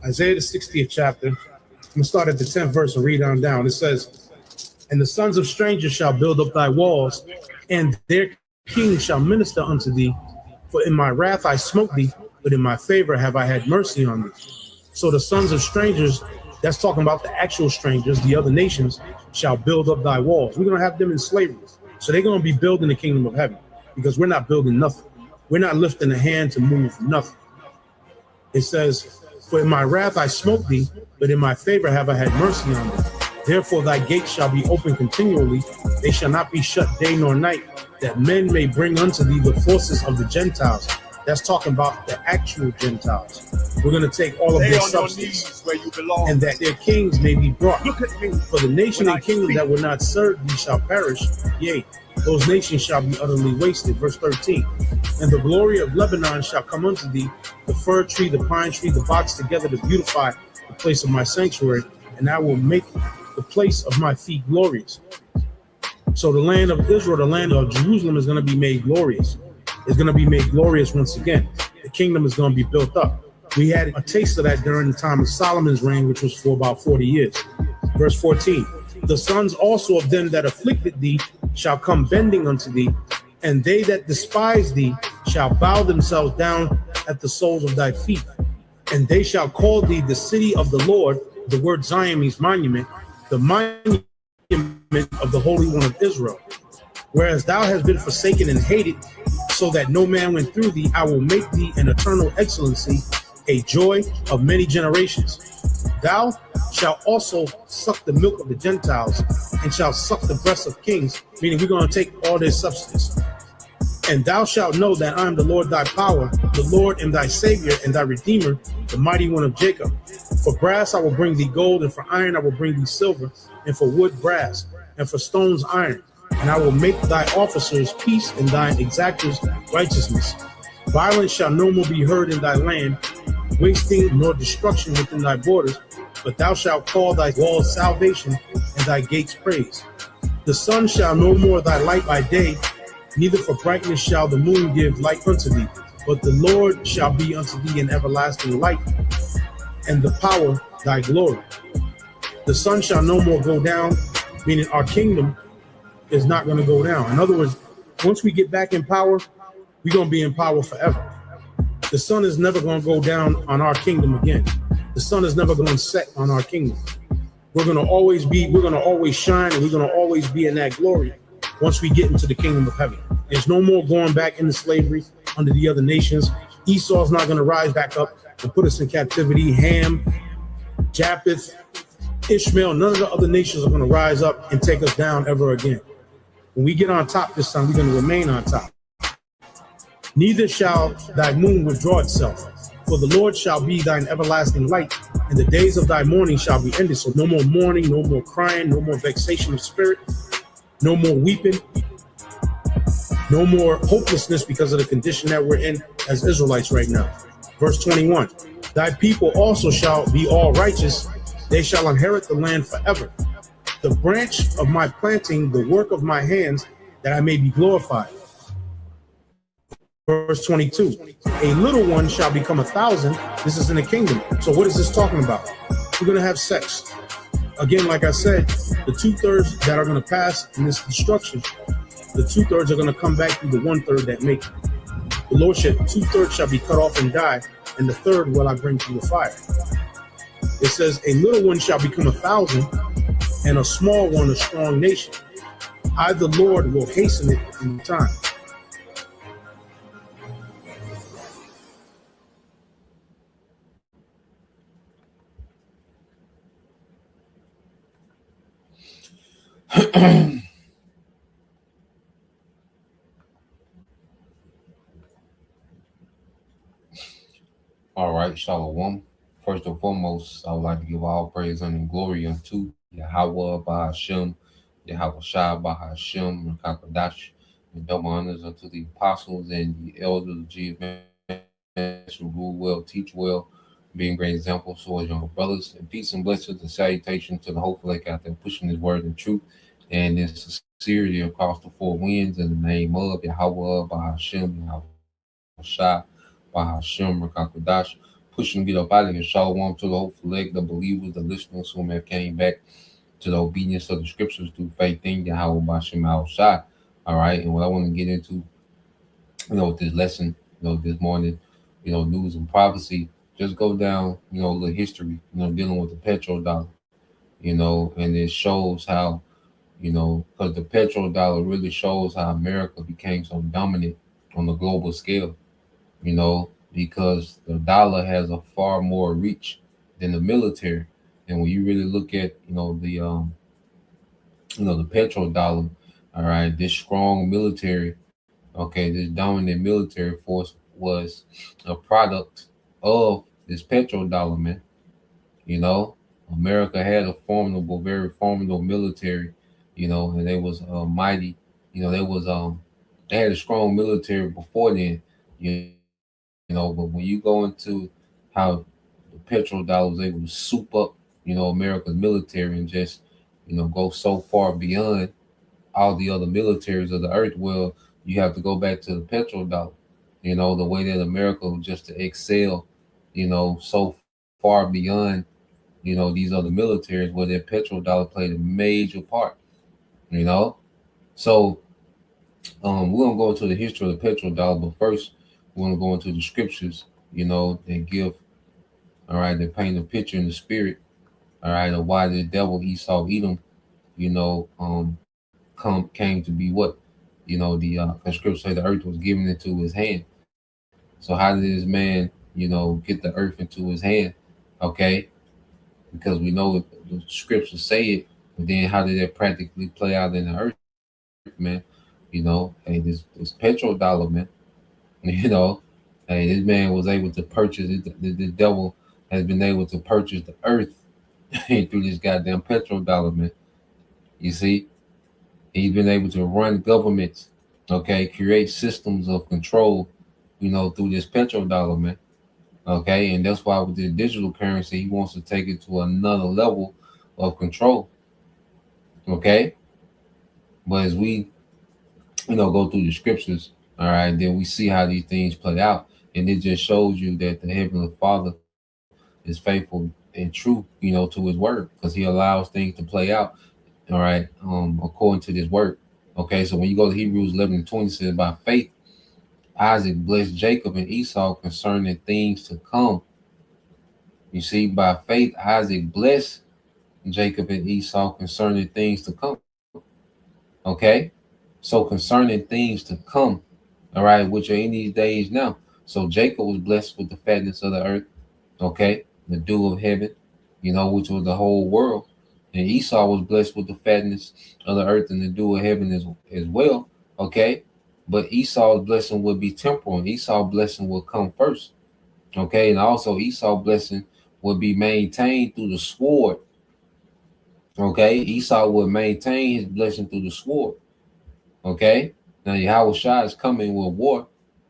Isaiah the 60th chapter. I'm going to start at the 10th verse and read on down. It says, "And the sons of strangers shall build up thy walls, and their kings shall minister unto thee. For in my wrath I smote thee, but in my favor have I had mercy on thee." So the sons of strangers, that's talking about the actual strangers, the other nations, shall build up thy walls. We're going to have them in slavery. So they're going to be building the kingdom of heaven, because we're not building nothing. We're not lifting a hand to move nothing. It says, "For in my wrath I smote thee, but in my favor have I had mercy on thee. Therefore thy gates shall be open continually, they shall not be shut day nor night, that men may bring unto thee the forces of the Gentiles." That's talking about the actual Gentiles. We're going to take all of their substance, where you belong. and that their kings may be brought. Look at me. For the nation and kingdom that will not serve thee shall perish, yea, those nations shall be utterly wasted. Verse 13, "And the glory of Lebanon shall come unto thee, the fir tree, the pine tree, the box together to beautify the place of my sanctuary, and I will make the place of my feet glorious." So the land of Israel, the land of Jerusalem, is going to be made glorious. It's going to be made glorious once again. The kingdom is going to be built up. We had a taste of that during the time of Solomon's reign, which was for about 40 years. Verse 14, "The sons also of them that afflicted thee shall come bending unto thee, and they that despise thee shall bow themselves down at the soles of thy feet. And they shall call thee the city of the Lord." The word Zion means monument, the monument of the Holy One of Israel. "Whereas thou hast been forsaken and hated, so that no man went through thee, I will make thee an eternal excellency, a joy of many generations. Thou shalt also suck the milk of the Gentiles, and shalt suck the breasts of kings," meaning we're going to take all their substance. "And thou shalt know that I am the Lord thy power, the Lord and thy Savior and thy Redeemer, the mighty one of Jacob. For brass I will bring thee gold, and for iron I will bring thee silver, and for wood brass, and for stones iron. And I will make thy officers peace, and thine exactors righteousness. Violence shall no more be heard in thy land, wasting nor destruction within thy borders, but thou shalt call thy walls salvation, and thy gates praise. The sun shall no more thy light by day, neither for brightness shall the moon give light unto thee, but the Lord shall be unto thee an everlasting light, and the power thy glory. The sun shall no more go down," meaning our kingdom is not going to go down. In other words, once we get back in power, we're going to be in power forever. The sun is never going to go down on our kingdom again. The sun is never going to set on our kingdom. We're going to always shine, and we're going to always be in that glory once we get into the kingdom of heaven. There's no more going back into slavery under the other nations. Esau's not going to rise back up and put us in captivity. Ham, Japheth, Ishmael, none of the other nations are going to rise up and take us down ever again. When we get on top this time, we're going to remain on top. "Neither shall thy moon withdraw itself, for the Lord shall be thine everlasting light, and the days of thy mourning shall be ended." So no more mourning, no more crying, no more vexation of spirit, no more weeping, no more hopelessness because of the condition that we're in as Israelites right now. Verse 21, "Thy people also shall be all righteous, they shall inherit the land forever. The branch of my planting, the work of my hands, that I may be glorified." Verse 22, "A little one shall become 1,000. This is in the kingdom. So what is this talking about? We're going to have sex. Again, like I said, the 2/3 that are going to pass in this destruction, the 2/3 are going to come back through the 1/3 that make it. The Lord said, 2/3 shall be cut off and die, and the third will I bring through the fire. It says, "A little one shall become 1,000, and a small one a strong nation. I, the Lord, will hasten it in time." All right, Shalom. First and foremost, I would like to give all praise and glory unto Yahweh Bahashem, Yahweh Shai Bahashem, Rakakadash, and double honors unto the apostles and the elders of Jesus who rule well, teach well, being great examples to our younger brothers. And peace and blessings and salutation to the hopeful lake out there pushing his word and truth and in sincerity across the four winds in the name of Yahweh Bahashem, Yahweh Shai Bahashem, Rakakadash. push and get up out of here. Shalom to the hopeful leg, the believers, the listeners who have came back to the obedience of the scriptures through faith in Yahweh Bashem Al Shai. All right. And what I want to get into, with this lesson, this morning, news and prophecy, just go down, a little history, dealing with the petrodollar, and it shows how, because the petrodollar really shows how America became so dominant on the global scale, because the dollar has a far more reach than the military. And when you really look at, the petrodollar, all right, this strong military, okay, this dominant military force was a product of this petrodollar, man. You know, America had a formidable, very formidable military, and they was mighty. They had a strong military before then, but when you go into how the petrodollar was able to soup up, America's military and just, go so far beyond all the other militaries of the earth, well, you have to go back to the petrodollar. The way that America was just to excel, so far beyond, these other militaries, where their petrodollar played a major part. You know, so we're gonna go into the history of the petrodollar, but first we're gonna go into the scriptures. That give, all right, that paint a picture in the spirit, all right, of why the devil Esau Edom, came to be what, the scripture say the earth was given into his hand. So how did this man, get the earth into his hand? Okay, because we know the scriptures say it, but then how did it practically play out in the earth, man? Hey, this petrodollar, man. You know, hey, this man was able to purchase it. The devil has been able to purchase the earth through this goddamn petrodollar, man. You see, he's been able to run governments, okay, create systems of control, through this petrodollar, man. Okay, and that's why with the digital currency, he wants to take it to another level of control. Okay, but as we, go through the scriptures, all right, then we see how these things play out, and it just shows you that the heavenly Father is faithful and true, to his word, because he allows things to play out, all right, according to this word. Okay, so when you go to Hebrews 11:20, says, by faith, Isaac blessed Jacob and Esau concerning things to come. You see, by faith, Isaac blessed Jacob and Esau concerning things to come. Okay, so concerning things to come, all right, which are in these days now. So Jacob was blessed with the fatness of the earth, okay, the dew of heaven, which was the whole world. And Esau was blessed with the fatness of the earth and the dew of heaven as well. Okay. But Esau's blessing would be temporal, and Esau's blessing will come first. Okay. And also Esau's blessing would be maintained through the sword. Okay. Esau would maintain his blessing through the sword. Okay. Now Yahweh Shai is coming with war,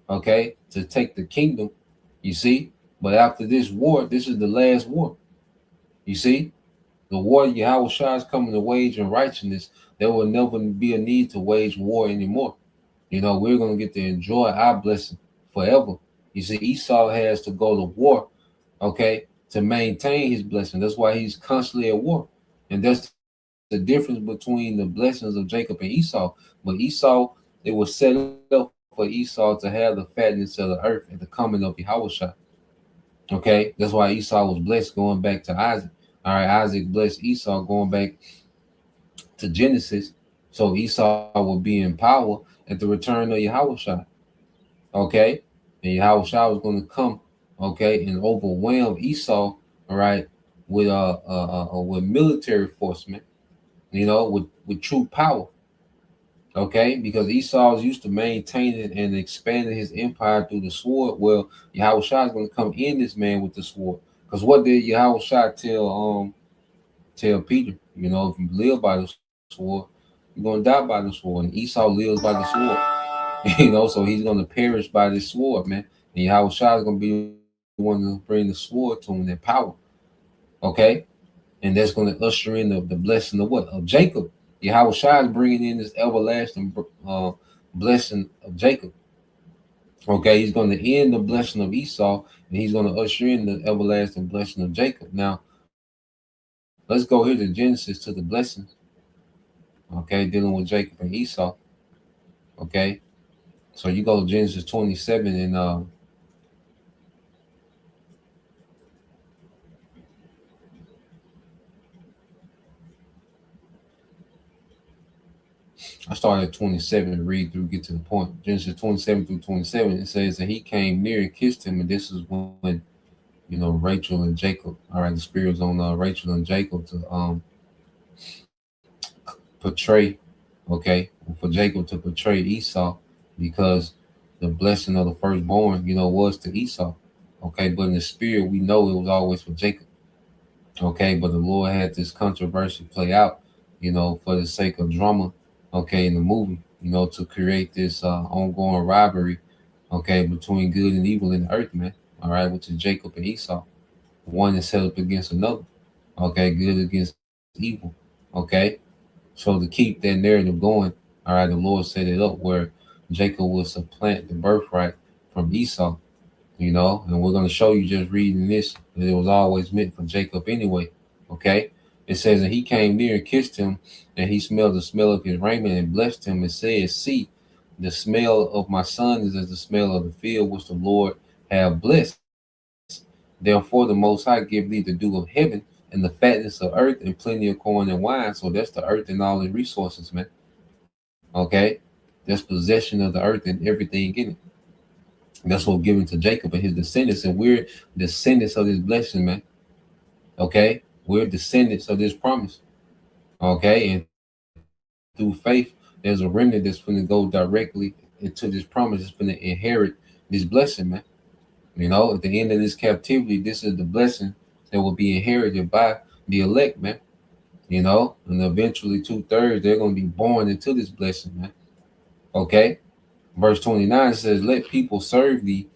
okay, to take the kingdom. You see? But after this war, this is the last war. You see? The war Yahweh Shai is coming to wage in righteousness, there will never be a need to wage war anymore. We're going to get to enjoy our blessing forever. You see, Esau has to go to war, okay, to maintain his blessing. That's why he's constantly at war. And that's the difference between the blessings of Jacob and Esau. But Esau, it was set up for Esau to have the fatness of the earth at the coming of Yahweh Shai. Okay, that's why Esau was blessed going back to Isaac. All right, Isaac blessed Esau going back to Genesis. So Esau will be in power at the return of Yahweh Shai. Okay, and Yahweh Shai was going to come, okay, and overwhelm Esau, all right, with military force, man. With true power. Okay, because Esau is used to maintaining and expanding his empire through the sword. Well, Yahweh Shai is going to come in this man with the sword. Because what did Yahweh Shai tell Peter? If you live by the sword, you're gonna die by the sword. And Esau lives by the sword. So he's gonna perish by this sword, man. And Yahweh Shai is gonna be the one to bring the sword to him, that power. Okay, and that's gonna usher in the blessing of what? Of Jacob. Yahweh Shai is bringing in this everlasting blessing of Jacob. Okay, he's going to end the blessing of Esau, and he's going to usher in the everlasting blessing of Jacob. Now, let's go here to Genesis to the blessings. Okay, dealing with Jacob and Esau. Okay, so you go to Genesis 27, and I started at 27 to read through, get to the point. Genesis 27 through 27, it says that he came near and kissed him, and this is when Rachel and Jacob. All right, the spirit was on Rachel and Jacob to portray, okay, for Jacob to portray Esau, because the blessing of the firstborn, was to Esau. Okay, but in the spirit, we know it was always for Jacob. Okay, but the Lord had this controversy play out, for the sake of drama, okay, in the movie, to create this ongoing rivalry, okay, between good and evil in the earth, man. All right, which is Jacob and Esau. One is set up against another. Okay, good against evil. Okay, so to keep that narrative going, all right, the Lord set it up where Jacob would supplant the birthright from Esau, and we're going to show you just reading this that it was always meant for Jacob anyway. Okay, it says, and he came near and kissed him, and he smelled the smell of his raiment and blessed him and said, see, the smell of my son is as the smell of the field which the Lord have blessed. Therefore, the Most High give thee the dew of heaven and the fatness of earth and plenty of corn and wine. So that's the earth and all its resources, man. Okay, that's possession of the earth and everything in it. That's what given to Jacob and his descendants, and we're descendants of this blessing, man. Okay, we're descendants of this promise. Okay, and through faith, there's a remnant that's going to go directly into this promise. It's going to inherit this blessing, man. At the end of this captivity, this is the blessing that will be inherited by the elect, man. And eventually 2/3 they're going to be born into this blessing, man. Okay, verse 29 says, "Let people serve thee,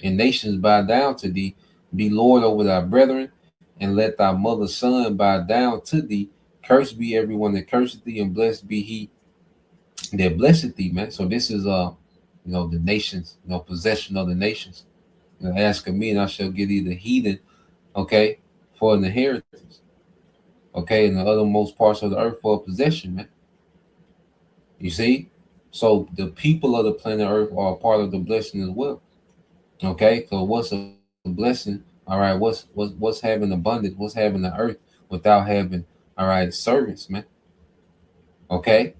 and nations bow down to thee. Be Lord over thy brethren, and let thy mother's son bow down to thee. Cursed be everyone that curseth thee, and blessed be he that blesseth thee," man. So this is the nations, possession of the nations. Ask of me, and I shall give thee the heathen, okay, for an inheritance, okay, and the othermost parts of the earth for a possession, man. You see? So the people of the planet Earth are a part of the blessing as well. Okay, so what's a blessing? All right, what's having abundance? What's having the earth without having, all right, servants, man? Okay,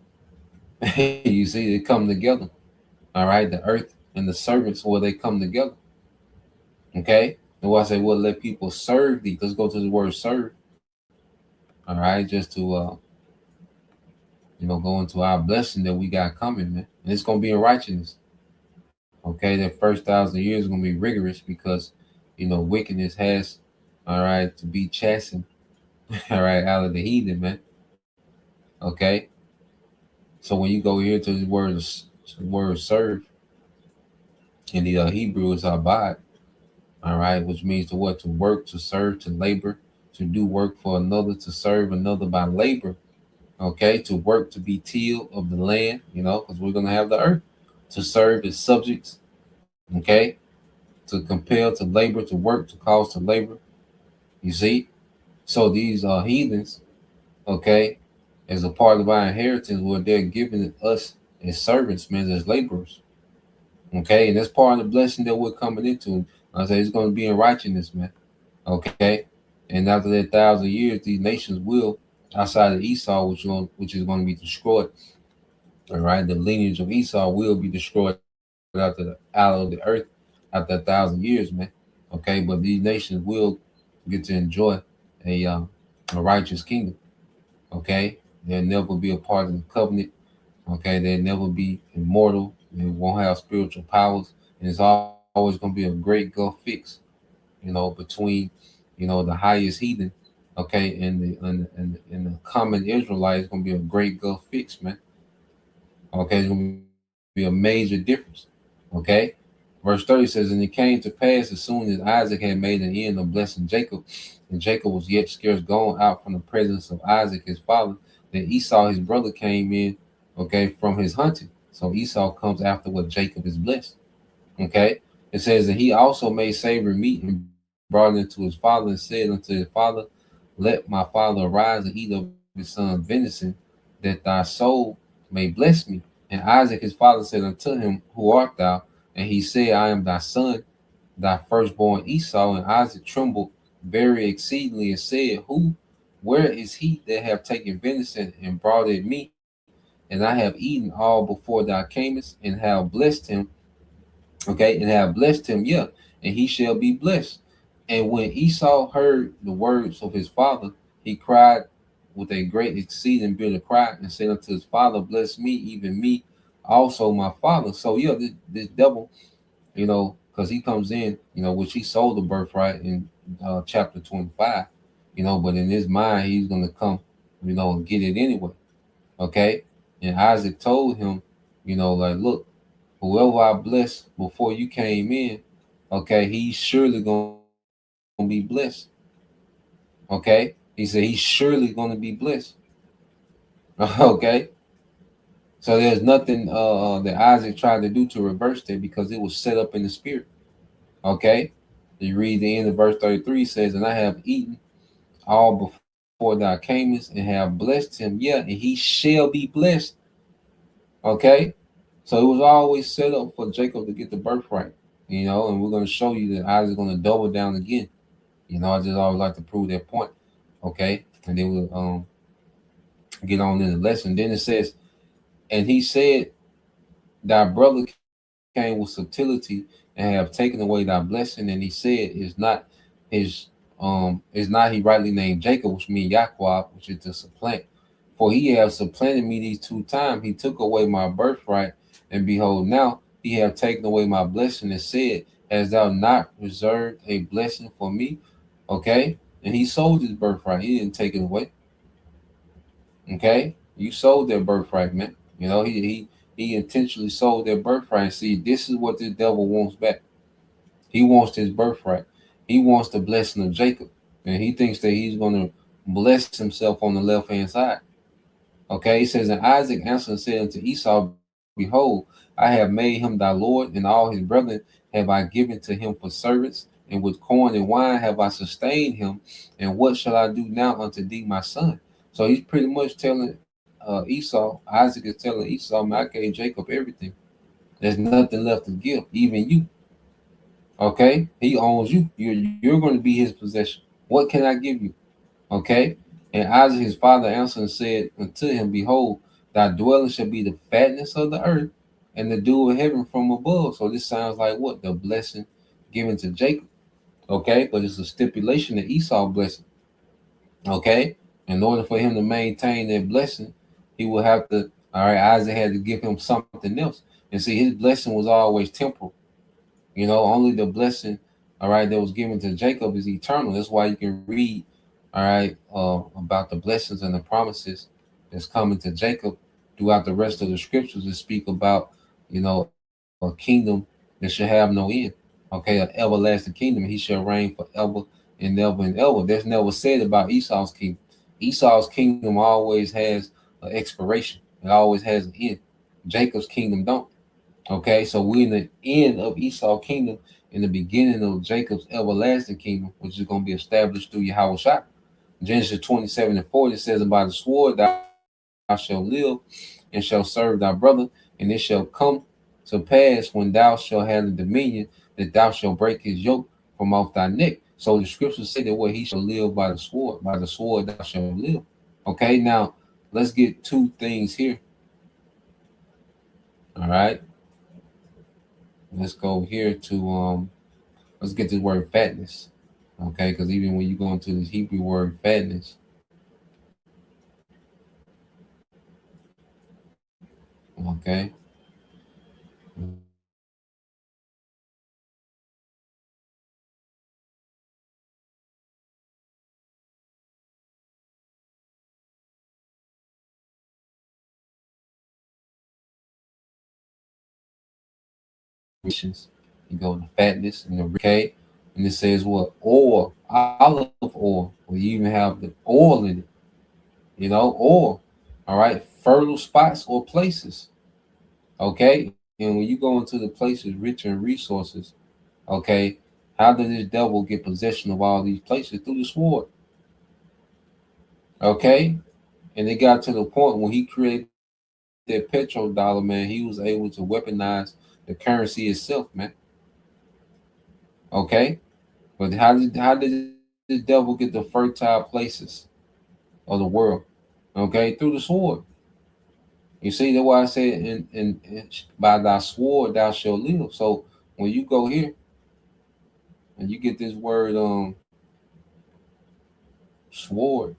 you see, they come together. All right, the earth and the servants, where they come together. Okay, and what I say, well, let people serve thee. Let's go to the word serve. All right, just to go into our blessing that we got coming, man. And it's gonna be in righteousness. Okay, that first 1,000 years is gonna be rigorous because wickedness has, all right, to be chastened, all right, out of the heathen, man. Okay, so when you go here to the word serve in the Hebrew is abad, all right, which means to what? To work, to serve, to labor, to do work for another, to serve another by labor. Okay, to work, to be till of the land, because we're gonna have the earth. To serve as subjects. Okay, to compel, to labor, to work, to cause to labor. You see, so these are heathens. Okay, as a part of our inheritance, where they're giving us as servants, man, as laborers. Okay, and that's part of the blessing that we're coming into. I say it's going to be in righteousness, man. Okay, and after that 1,000 years, these nations will, outside of Esau, which is going to be destroyed. All right, the lineage of Esau will be destroyed out of the earth after 1,000 years, man. Okay, but these nations will get to enjoy a righteous kingdom. Okay, they'll never be a part of the covenant. Okay, they'll never be immortal. They won't have spiritual powers, and it's always going to be a great gulf fix. Between the highest heathen, okay, and the common Israelite is going to be a great gulf fix, man. Okay, it's going to be a major difference. Okay, verse 30 says, and it came to pass as soon as Isaac had made an end of blessing Jacob, and Jacob was yet scarce gone out from the presence of Isaac his father, that Esau his brother came in, okay, from his hunting. So Esau comes after what Jacob is blessed. Okay. It says that he also made savory meat and brought it into his father and said unto his father, let my father arise and eat of his son's venison, that thy soul may bless me. And Isaac his father said unto him, who art thou? And he said, I am thy son, thy firstborn Esau. And Isaac trembled very exceedingly and said, where is he that have taken venison and brought it me? And I have eaten all before thou camest, and have blessed him. Okay, and have blessed him, yeah, and he shall be blessed. And when Esau heard the words of his father, he cried with a great exceeding bitter cry and said unto his father, bless me, even me also my father. So yeah, this devil, because he comes in, which he sold the birthright in chapter 25, but in his mind, he's going to come, and get it anyway. Okay. And Isaac told him, like, look, whoever I blessed before you came in, okay, he's surely going to be blessed. Okay. He said he's surely going to be blessed. Okay. So there's nothing that Isaac tried to do to reverse that because it was set up in the spirit. Okay. You read the end of verse 33 says, and I have eaten all before thou camest and have blessed him, yeah, and he shall be blessed. Okay. So it was always set up for Jacob to get the birthright, and we're going to show you that Isaac's going to double down again. I just always like to prove that point. Okay. And then we'll get on in the lesson. Then it says, and he said, thy brother came with subtlety and have taken away thy blessing. And he said, is not he rightly named Jacob, which means Yahweh, which is to supplant. For he have supplanted me these two times. He took away my birthright, and behold, now he have taken away my blessing and said, hast thou not reserved a blessing for me? Okay. And he sold his birthright. He didn't take it away. Okay. You sold their birthright, man. He intentionally sold their birthright. See, this is what the devil wants back. He wants his birthright. He wants the blessing of Jacob. And he thinks that he's going to bless himself on the left hand side. Okay, he says, and Isaac answered and said unto Esau, behold, I have made him thy lord, and all his brethren have I given to him for servants, and with corn and wine have I sustained him. And what shall I do now unto thee, my son? So he's pretty much telling Esau, Isaac is telling Esau, man, I gave Jacob everything. There's nothing left to give, even you. Okay, he owns you. You're going to be his possession. What can I give you? Okay. And Isaac his father answered and said unto him, behold, thy dwelling shall be the fatness of the earth and the dew of heaven from above. So this sounds like what? The blessing given to Jacob. Okay. But it's a stipulation that Esau blessing. Okay. In order for him to maintain that blessing, he will have to, all right, Isaac had to give him something else. And see, his blessing was always temporal. Only the blessing, all right, that was given to Jacob is eternal. That's why you can read, all right, about the blessings and the promises that's coming to Jacob throughout the rest of the scriptures that speak about, a kingdom that should have no end. Okay, an everlasting kingdom. He shall reign forever and ever and ever. That's never said about Esau's kingdom. Esau's kingdom always has an expiration. It always has an end. Jacob's kingdom don't. Okay, so we're in the end of Esau's kingdom, in the beginning of Jacob's everlasting kingdom, which is going to be established through Yahweh Shah. Genesis 27 and 40 says, and by the sword thou shalt live and shall serve thy brother, and it shall come to pass when thou shalt have the dominion that thou shalt break his yoke from off thy neck. So the scriptures say that where he shall live by the sword thou shalt live. Okay, now let's get two things here. All right. Let's go here to let's get this word fatness. Okay, because even when you go into this Hebrew word fatness, okay, you go to fatness and the okay, and it says what oil, olive oil, or you even have the oil in it, oil. All right, fertile spots or places. Okay, and And when you go into the places rich in resources, okay, how did this devil get possession of all these places? Through the sword. Okay? And it got to the point when he created that Petro dollar, man, he was able to weaponize the currency itself, man. Okay? But how did this devil get the fertile places of the world? Okay, through the sword. You see, that's why I said, in by thy sword thou shalt live. So when you go here and you get this word sword,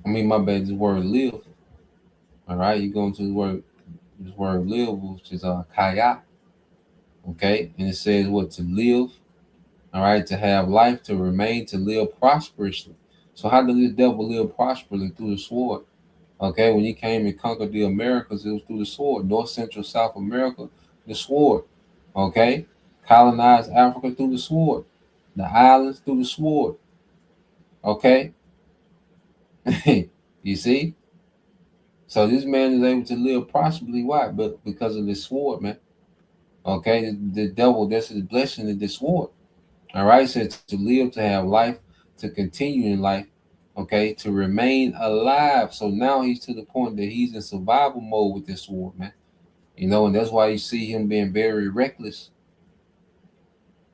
I mean my bad, this word live. All right, you go into this word live, which is kaya. Okay, and it says what to live. All right, to have life, to remain, to live prosperously. So how did this devil live prosperously? Through the sword. Okay, when he came and conquered the Americas, it was through the sword. North, Central, South America, the sword. Okay, colonized Africa through the sword. The islands through the sword. Okay, you see. So this man is able to live prosperously. Why? But because of this sword, man. Okay, the devil. That's his blessing of this sword. All right, said to live, to have life, to continue in life. Okay, to remain alive. So now he's to the point that he's in survival mode with this sword, man. And that's why you see him being very reckless.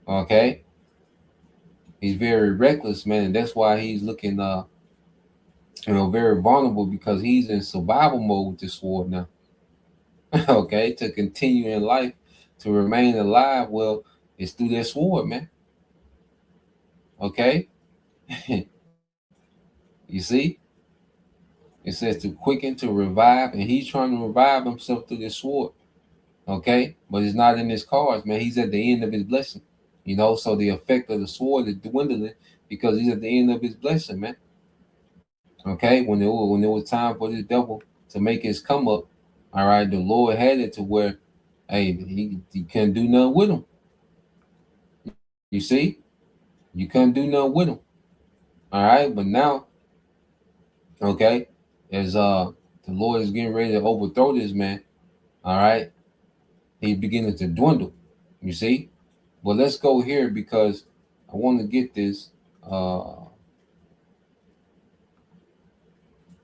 Okay, he's very reckless, man, and that's why he's looking, very vulnerable because he's in survival mode with this sword now. Okay, to continue in life, to remain alive, well, it's through that sword, man. Okay, you see, it says to quicken, to revive, and he's trying to revive himself through this sword. Okay, but it's not in his cards, man. He's at the end of his blessing. So the effect of the sword is dwindling because he's at the end of his blessing, man. Okay, when it was time for this devil to make his come up, all right, the Lord had it to where, hey, he couldn't do nothing with him. You see, you couldn't do nothing with him. All right, but now, okay, as the Lord is getting ready to overthrow this man, all right, he's beginning to dwindle. You see, well, let's go here because I want to get this.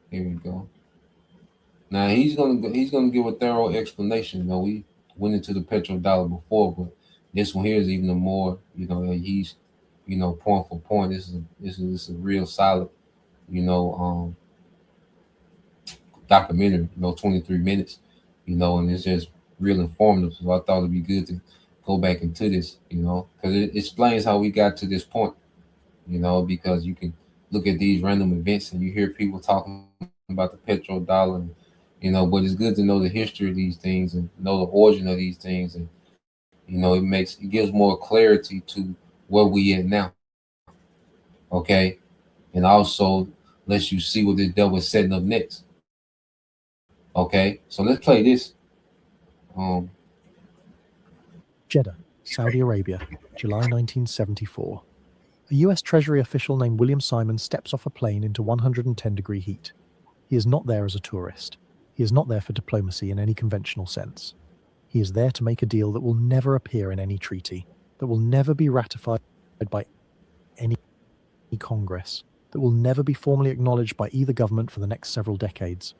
Here we go. Now he's gonna give a thorough explanation. We went into the petrodollar before, but this one here is even more. He's point for point. This is a real solid. You know, documentary. 23 minutes. And it's just real informative. So I thought it'd be good to go back into this. Because it explains how we got to this point. Because you can look at these random events and you hear people talking about the petrodollar. But it's good to know the history of these things and know the origin of these things, and it gives more clarity to where we at now. Okay, and also lets you see what the devil is setting up next. Okay, so let's play this. Jeddah, Saudi Arabia, July 1974. A US Treasury official named William Simon steps off a plane into 110-degree heat. He is not there as a tourist. He is not there for diplomacy in any conventional sense. He is there to make a deal that will never appear in any treaty, that will never be ratified by any Congress, that will never be formally acknowledged by either government for the next several decades.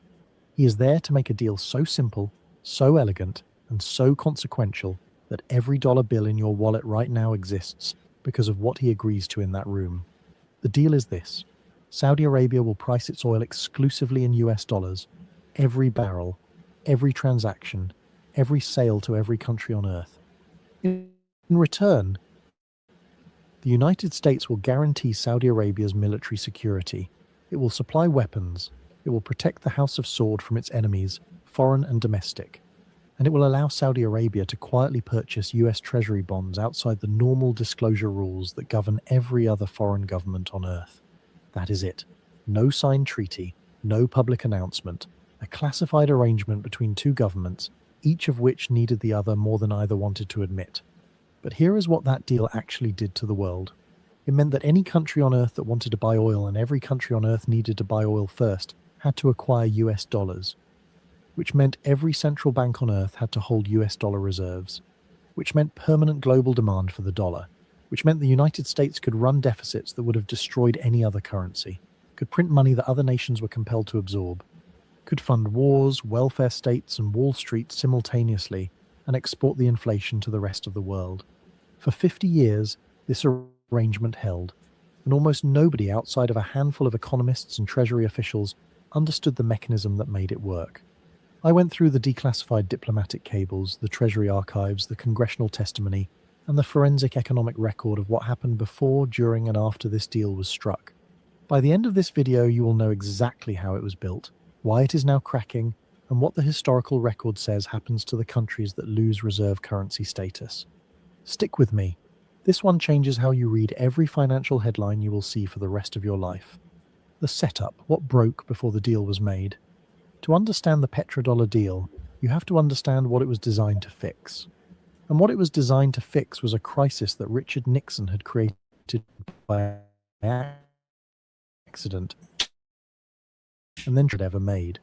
He is there to make a deal so simple, so elegant, and so consequential that every dollar bill in your wallet right now exists because of what he agrees to in that room. The deal is this. Saudi Arabia will price its oil exclusively in US dollars. Every barrel, every transaction, every sale to every country on earth. In return, the United States will guarantee Saudi Arabia's military security. It will supply weapons. It will protect the House of Saud from its enemies, foreign and domestic. And it will allow Saudi Arabia to quietly purchase US Treasury bonds outside the normal disclosure rules that govern every other foreign government on earth. That is it. No signed treaty, no public announcement, a classified arrangement between two governments, each of which needed the other more than either wanted to admit. But here is what that deal actually did to the world. It meant that any country on earth that wanted to buy oil, and every country on earth needed to buy oil first, had to acquire US dollars. which meant every central bank on earth had to hold US dollar reserves, which meant permanent global demand for the dollar, which meant the United States could run deficits that would have destroyed any other currency, could print money that other nations were compelled to absorb, could fund wars, welfare states, and Wall Street simultaneously, and export the inflation to the rest of the world. For 50 years, this arrangement held, and almost nobody outside of a handful of economists and Treasury officials understood the mechanism that made it work. I went through the declassified diplomatic cables, the Treasury archives, the congressional testimony, and the forensic economic record of what happened before, during, and after this deal was struck. By the end of this video, you will know exactly how it was built, why it is now cracking, and what the historical record says happens to the countries that lose reserve currency status. Stick with me. This one changes how you read every financial headline you will see for the rest of your life. The setup, what broke before the deal was made. To understand the petrodollar deal, you have to understand what it was designed to fix. And what it was designed to fix was a crisis that Richard Nixon had created by accident and then ever made.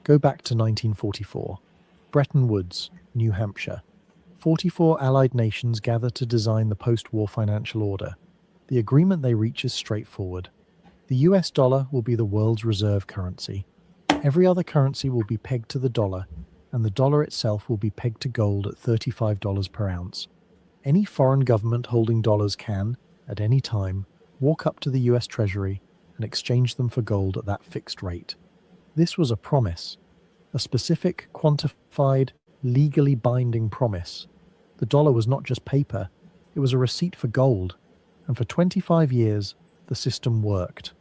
Go back to 1944. Bretton Woods, New Hampshire. 44 allied nations gather to design the post-war financial order. The agreement they reach is straightforward. The US dollar will be the world's reserve currency. Every other currency will be pegged to the dollar, and the dollar itself will be pegged to gold at $35 per ounce. Any foreign government holding dollars can, at any time, walk up to the US Treasury and exchange them for gold at that fixed rate. This was a promise, a specific, quantified, legally binding promise. The dollar was not just paper, it was a receipt for gold, and for 25 years, the system worked.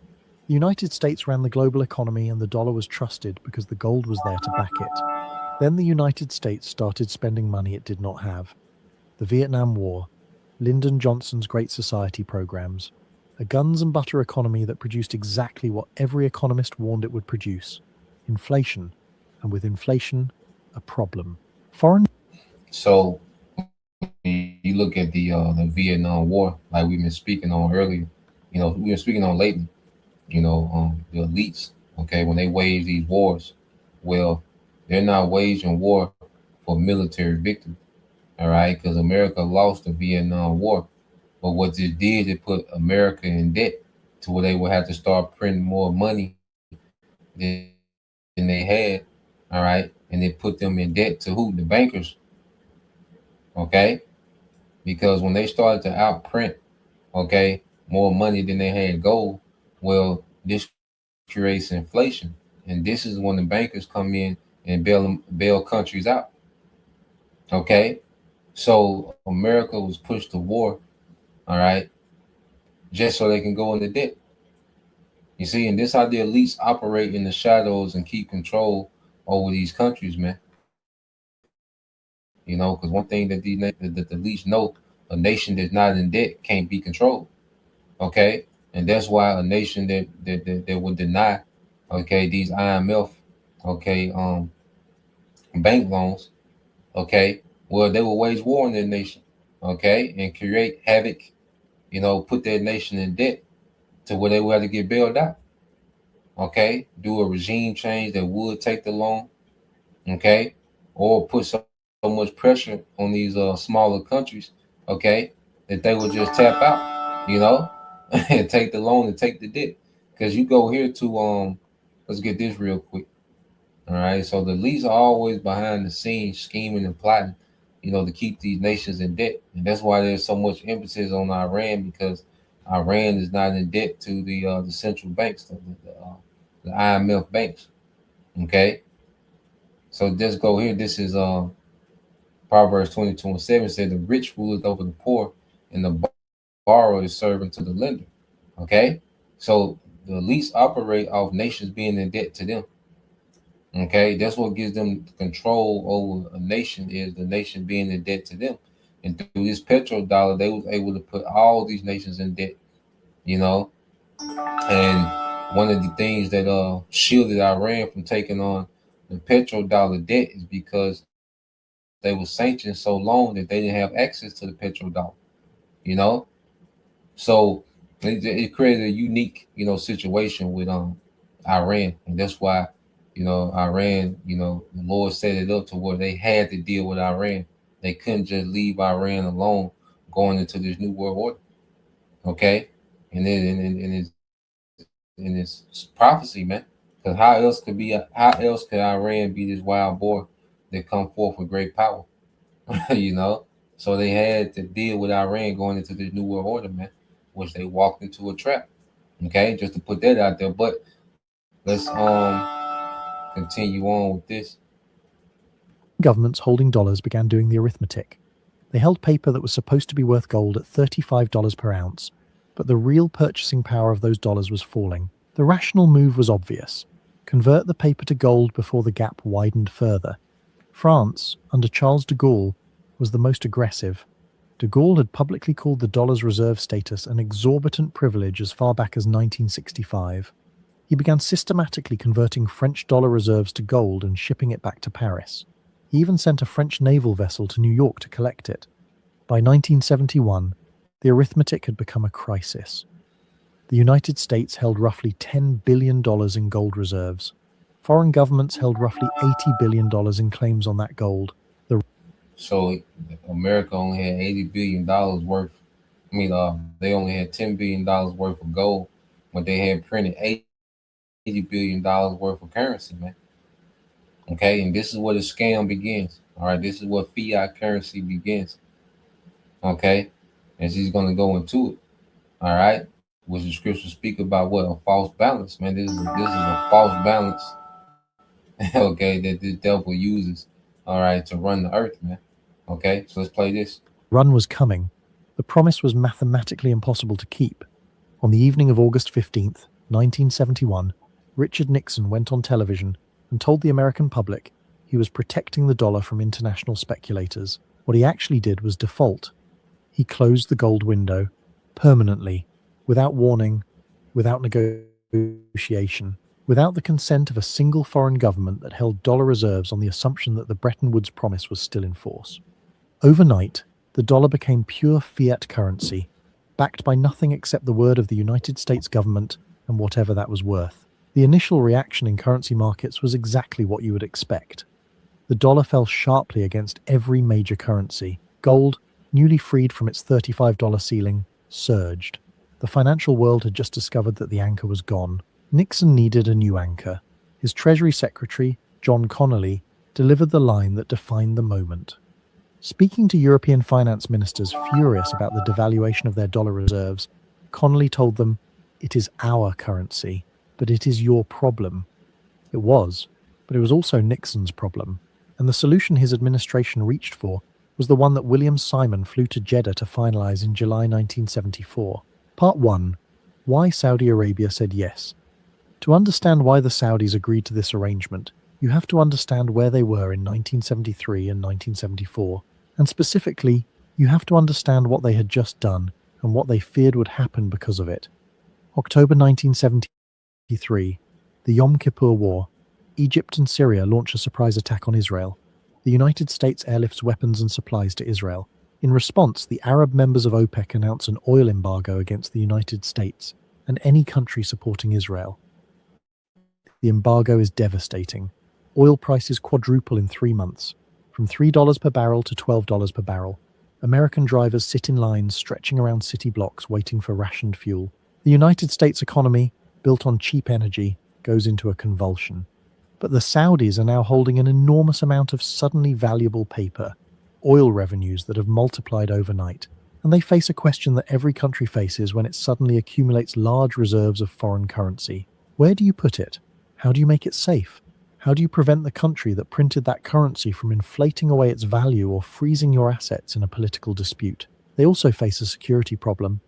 The United States ran the global economy and the dollar was trusted because the gold was there to back it. Then the United States started spending money it did not have. The Vietnam War, Lyndon Johnson's Great Society programs, a guns and butter economy that produced exactly what every economist warned it would produce: inflation, and with inflation, a problem. So you look at the Vietnam War, like we've been speaking on earlier. We've been speaking on lately. The elites. Okay, when they wage these wars, well, they're not waging war for military victory. All right, because America lost the Vietnam War, but what this did, it put America in debt to where they would have to start printing more money than they had. All right, and it put them in debt to who? The bankers. Okay, because when they started to outprint, okay, more money than they had gold, well, this creates inflation, and this is when the bankers come in and bail countries out. Okay, so America was pushed to war, all right, just so they can go into debt. You see, and this how the elites operate in the shadows and keep control over these countries, man. Because one thing that the elites know, a nation that's not in debt can't be controlled. Okay, and that's why a nation that would deny, okay, these IMF, okay, bank loans, okay, well, they will wage war on their nation, okay, and create havoc, put their nation in debt to where they will have to get bailed out, okay, do a regime change that would take the loan, okay, or put so much pressure on these smaller countries, okay, that they would just tap out, and take the loan and take the debt. Because you go here to let's get this real quick. All right. So the elites are always behind the scenes scheming and plotting, to keep these nations in debt. And that's why there's so much emphasis on Iran, because Iran is not in debt to the central banks, the IMF banks. Okay. So just go here. This is Proverbs 22:7 said, the rich ruleth over the poor, and the borrower is servant to the lender. Okay, so the elites operate off nations being in debt to them. Okay, that's what gives them control over a nation, is the nation being in debt to them. And through this petrodollar, they was able to put all these nations in debt. And one of the things that shielded Iran from taking on the petrodollar debt is because they were sanctioned so long that they didn't have access to the petrodollar. So it created a unique, situation with Iran, and that's why, Iran, the Lord set it up to where they had to deal with Iran. They couldn't just leave Iran alone going into this new world order. Okay? And then in it's prophecy, man. Because how else could Iran be this wild boar that come forth with great power? you know? So they had to deal with Iran going into this new world order, man, which they walked into a trap. Okay, just to put that out there. But let's continue on with this. Governments holding dollars began doing the arithmetic. They held paper that was supposed to be worth gold at $35 per ounce, but the real purchasing power of those dollars was falling. The rational move was obvious. Convert the paper to gold before the gap widened further. France, under Charles de Gaulle, was the most aggressive. De Gaulle had publicly called the dollar's reserve status an exorbitant privilege as far back as 1965. He began systematically converting French dollar reserves to gold and shipping it back to Paris. He even sent a French naval vessel to New York to collect it. By 1971, the arithmetic had become a crisis. The United States held roughly $10 billion in gold reserves. Foreign governments held roughly $80 billion in claims on that gold. So America only had $80 billion worth. They only had $10 billion worth of gold, but they had printed $80 billion worth of currency, man. Okay, and this is where the scam begins. All right, this is where fiat currency begins. Okay, and she's going to go into it. All right, which the scriptures speak about what? A false balance, man. This is a false balance. Okay, that the devil uses. All right, to run the earth, man. Okay, so let's play this. Run was coming. The promise was mathematically impossible to keep. On the evening of August 15th, 1971, Richard Nixon went on television and told the American public he was protecting the dollar from international speculators. What he actually did was default. He closed the gold window permanently, without warning, without negotiation, without the consent of a single foreign government that held dollar reserves on the assumption that the Bretton Woods promise was still in force. Overnight, the dollar became pure fiat currency, backed by nothing except the word of the United States government and whatever that was worth. The initial reaction in currency markets was exactly what you would expect. The dollar fell sharply against every major currency. Gold, newly freed from its $35 ceiling, surged. The financial world had just discovered that the anchor was gone. Nixon needed a new anchor. His Treasury Secretary, John Connolly, delivered the line that defined the moment. Speaking to European finance ministers furious about the devaluation of their dollar reserves, Connolly told them, "It is our currency, but it is your problem." It was, but it was also Nixon's problem, and the solution his administration reached for was the one that William Simon flew to Jeddah to finalize in July 1974. Part 1. Why Saudi Arabia said yes. To understand why the Saudis agreed to this arrangement, you have to understand where they were in 1973 and 1974, and specifically, you have to understand what they had just done and what they feared would happen because of it. October 1973, the Yom Kippur War. Egypt and Syria launch a surprise attack on Israel. The United States airlifts weapons and supplies to Israel. In response, the Arab members of OPEC announce an oil embargo against the United States and any country supporting Israel. The embargo is devastating. Oil prices quadruple in 3 months, from $3 per barrel to $12 per barrel. American drivers sit in lines stretching around city blocks waiting for rationed fuel. The United States economy, built on cheap energy, goes into a convulsion. But the Saudis are now holding an enormous amount of suddenly valuable paper, oil revenues that have multiplied overnight, and they face a question that every country faces when it suddenly accumulates large reserves of foreign currency. Where do you put it? How do you make it safe? How do you prevent the country that printed that currency from inflating away its value or freezing your assets in a political dispute? They also face a security problem.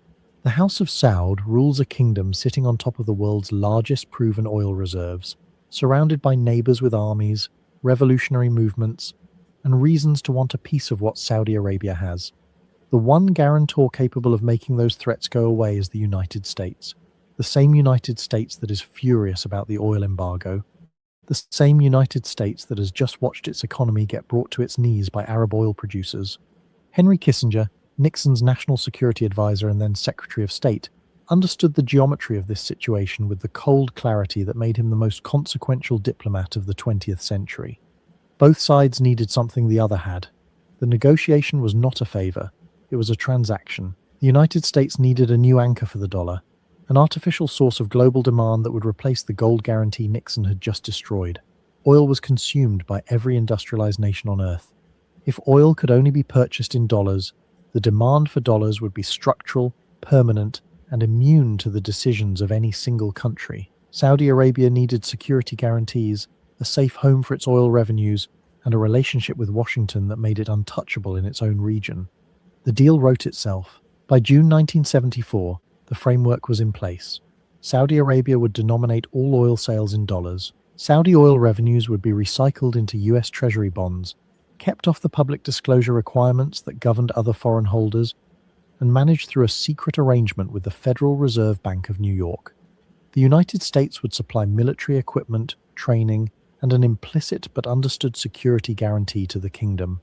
The House of Saud rules a kingdom sitting on top of the world's largest proven oil reserves, surrounded by neighbors with armies, revolutionary movements, and reasons to want a piece of what Saudi Arabia has. The one guarantor capable of making those threats go away is the United States. The same United States that is furious about the oil embargo. The same United States that has just watched its economy get brought to its knees by Arab oil producers. Henry Kissinger, Nixon's national security advisor and then Secretary of State, understood the geometry of this situation with the cold clarity that made him the most consequential diplomat of the 20th century. Both sides needed something the other had. The negotiation was not a favor, it was a transaction. The United States needed a new anchor for the dollar, an artificial source of global demand that would replace the gold guarantee Nixon had just destroyed. Oil was consumed by every industrialized nation on Earth. If oil could only be purchased in dollars, the demand for dollars would be structural, permanent, and immune to the decisions of any single country. Saudi Arabia needed security guarantees, a safe home for its oil revenues, and a relationship with Washington that made it untouchable in its own region. The deal wrote itself. By June 1974, the framework was in place. Saudi Arabia would denominate all oil sales in dollars. Saudi oil revenues would be recycled into US Treasury bonds, kept off the public disclosure requirements that governed other foreign holders, and managed through a secret arrangement with the Federal Reserve Bank of New York. The United States would supply military equipment, training, and an implicit but understood security guarantee to the kingdom.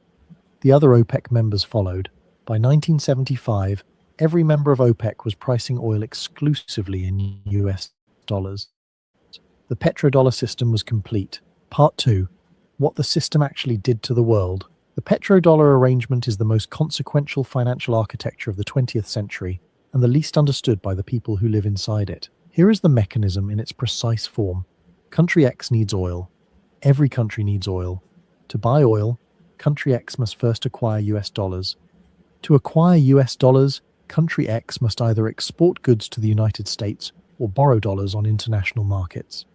The other OPEC members followed. By 1975, every member of OPEC was pricing oil exclusively in US dollars. The petrodollar system was complete. Part 2. What the system actually did to the world. The petrodollar arrangement is the most consequential financial architecture of the 20th century and the least understood by the people who live inside it. Here is the mechanism in its precise form. Country X needs oil. Every country needs oil. To buy oil, country X must first acquire US dollars. To acquire US dollars, country X must either export goods to the United States or borrow dollars on international markets.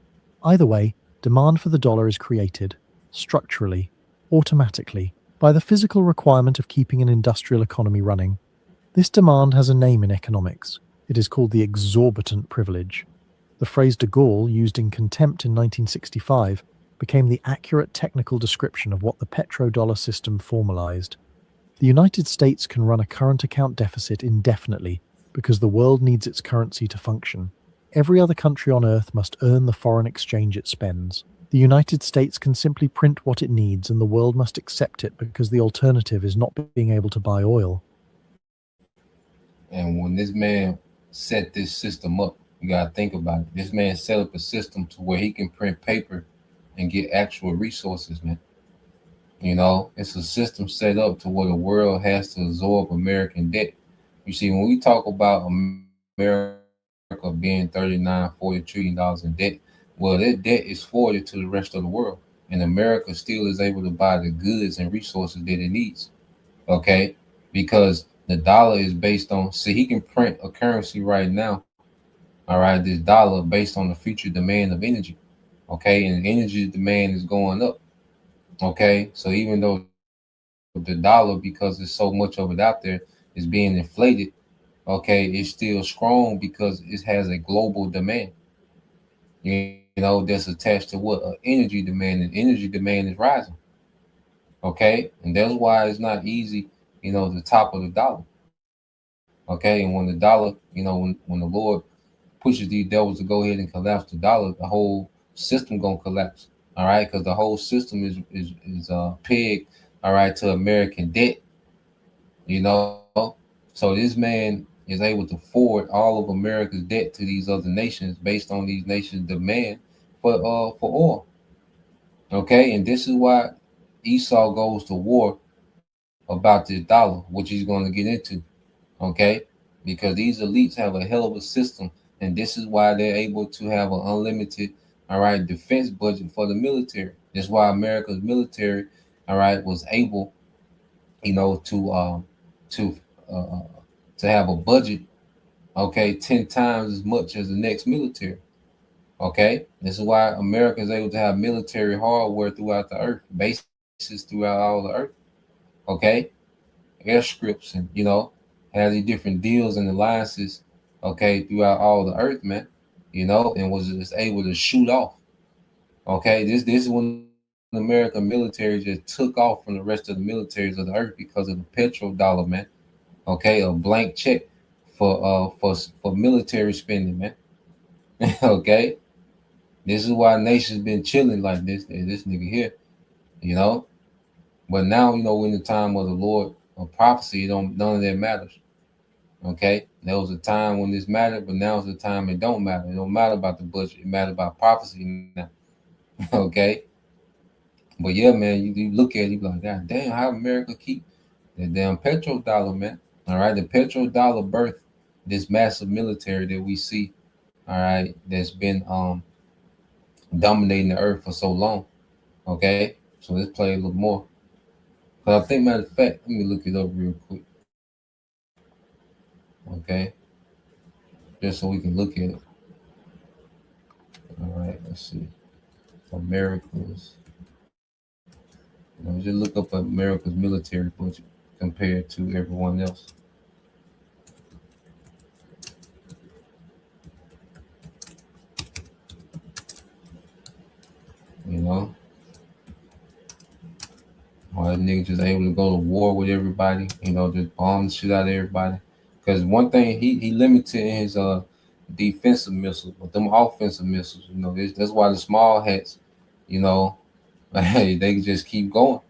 Either way, demand for the dollar is created, structurally, automatically, by the physical requirement of keeping an industrial economy running. This demand has a name in economics. It is called the exorbitant privilege. The phrase de Gaulle, used in contempt in 1965, became the accurate technical description of what the petrodollar system formalized. The United States can run a current account deficit indefinitely because the world needs its currency to function. Every other country on Earth must earn the foreign exchange it spends. The United States can simply print what it needs and the world must accept it because the alternative is not being able to buy oil. And when this man set this system up, you gotta think about it. This man set up a system to where he can print paper and get actual resources, man. You know, it's a system set up to where the world has to absorb American debt. You see, when we talk about America being 39, $40 trillion in debt, well, that debt is forwarded to the rest of the world. And America still is able to buy the goods and resources that it needs. Okay? Because the dollar is based on, see, he can print a currency right now, all right, this dollar based on the future demand of energy. Okay? And energy demand is going up. Okay? So even though the dollar, because there's so much of it out there, is being inflated, okay, it's still strong because it has a global demand. You know, that's attached to what energy demand, and energy demand is rising. Okay, and that's why it's not easy, you know, the top of the dollar. Okay, and when the dollar, you know, when the Lord pushes these devils to go ahead and collapse the dollar, the whole system gonna collapse. All right, because the whole system is pegged, all right, to American debt. You know, so this man is able to forward all of America's debt to these other nations based on these nations' demand for oil. Okay, and this is why Esau goes to war about this dollar, which he's going to get into. Okay, because these elites have a hell of a system, and this is why they're able to have an unlimited, all right, defense budget for the military. That's why America's military, all right, was able, you know, to uh, to have a budget, okay, 10 times as much as the next military. Okay, this is why America is able to have military hardware throughout the earth, bases throughout all the earth. Okay, airstrips, and you know, have these different deals and alliances, okay, throughout all the earth, man. You know, and was just able to shoot off. Okay, this is when the American military just took off from the rest of the militaries of the earth because of the petrodollar, man. Okay, a blank check for military spending, man. Okay, this is why nations been chilling like this nigga here, you know. But now, you know, we're in the time of the Lord of prophecy, don't none of that matters. Okay, there was a time when this mattered, but now's the time it don't matter. It don't matter about the budget. It matters about prophecy now. Okay, but yeah, man, you look at it, you be like, God damn, how America keep the damn petrodollar, man. All right, the petrodollar birthed this massive military that we see. All right, that's been dominating the earth for so long. Okay, so let's play a little more. Cause I think, matter of fact, let me look it up real quick. Okay, just so we can look at it. All right, let's see. America's. Just look up America's military budget compared to everyone else. You know, why that nigga just able to go to war with everybody. You know, just bomb the shit out of everybody. Because one thing he limited in his defensive missiles, but them offensive missiles. You know, that's why the small hats. You know, hey, they just keep going.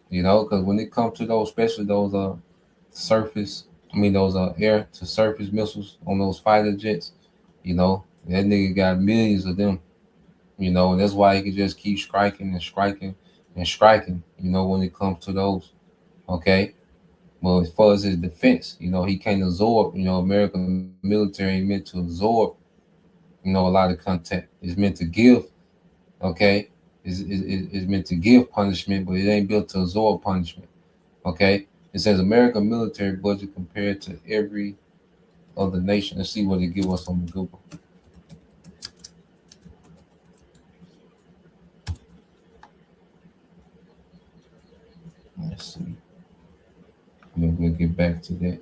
You know, because when it comes to those, especially those surface, I mean those air to surface missiles on those fighter jets, you know, that nigga got millions of them. You know, and that's why he can just keep striking and striking and striking. You know, when it comes to those, okay. Well, as far as his defense, you know, he can't absorb. You know, American military ain't meant to absorb. You know, a lot of contact. It's meant to give. Okay, is meant to give punishment, but it ain't built to absorb punishment. Okay, it says American military budget compared to every other nation. Let's see what they give us on Google. Let's see. Maybe we'll get back to that.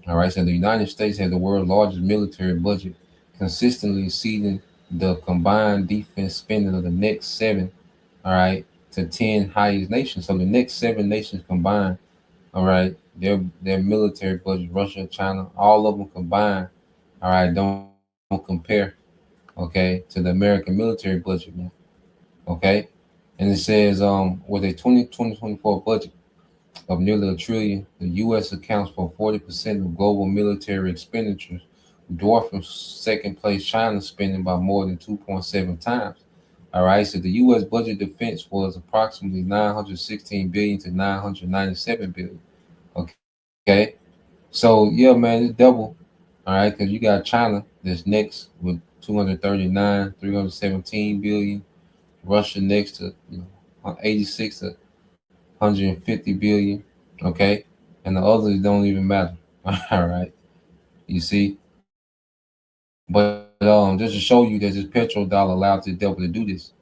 All right, so the United States has the world's largest military budget, consistently exceeding the combined defense spending of the next seven, all right, to 10 highest nations. So the next seven nations combined, all right, their military budget, Russia, China, all of them combined, all right, don't compare, okay, to the American military budget, man. Okay. And it says with a 2024 budget of nearly a trillion, the U.S. accounts for 40% of global military expenditures, dwarfing second place China's spending by more than 2.7 times. All right, so the U.S. budget defense was approximately 916 billion to 997 billion. Okay, so yeah, man, it's double. All right, because you got China that's next with 239, 317 billion. Russia next to 86 to 150 billion. Okay, and the others don't even matter. All right, you see. But just to show you that this petrodollar allowed the devil to do this.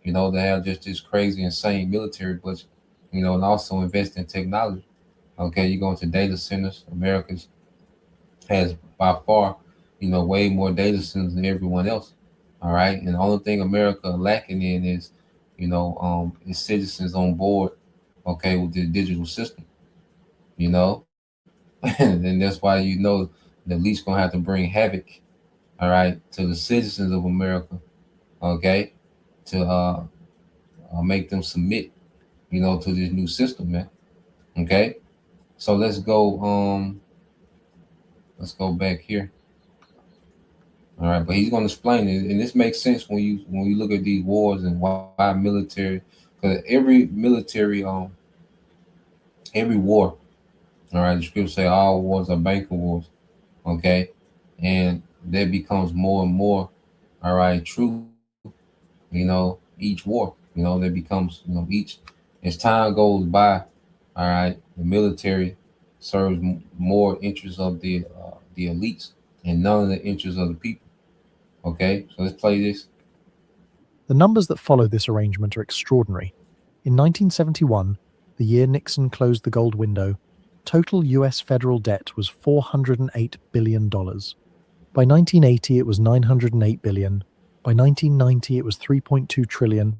You know, they have just this crazy, insane military budget. You know, and also invest in technology. Okay, you go into data centers. America's has by far, way more data centers than everyone else. All right, and the only thing America lacking in is, its citizens on board, okay, with the digital system. You know, and that's why the least gonna have to bring havoc, all right, to the citizens of America, okay, to make them submit, to this new system, man. Okay, so let's go back here. All right, but he's going to explain it, and this makes sense when you look at these wars and why military, because every war, all right, the scriptures say all wars are banker wars, okay, and that becomes more and more, all right, true, each war, that becomes, each as time goes by, all right, the military serves more interests of the elites and none of the interests of the people. Okay, so let's play this. The numbers that follow this arrangement are extraordinary. In 1971, the year Nixon closed the gold window, total US federal debt was $408 billion. By 1980, it was $908 billion. By 1990, it was $3.2 trillion.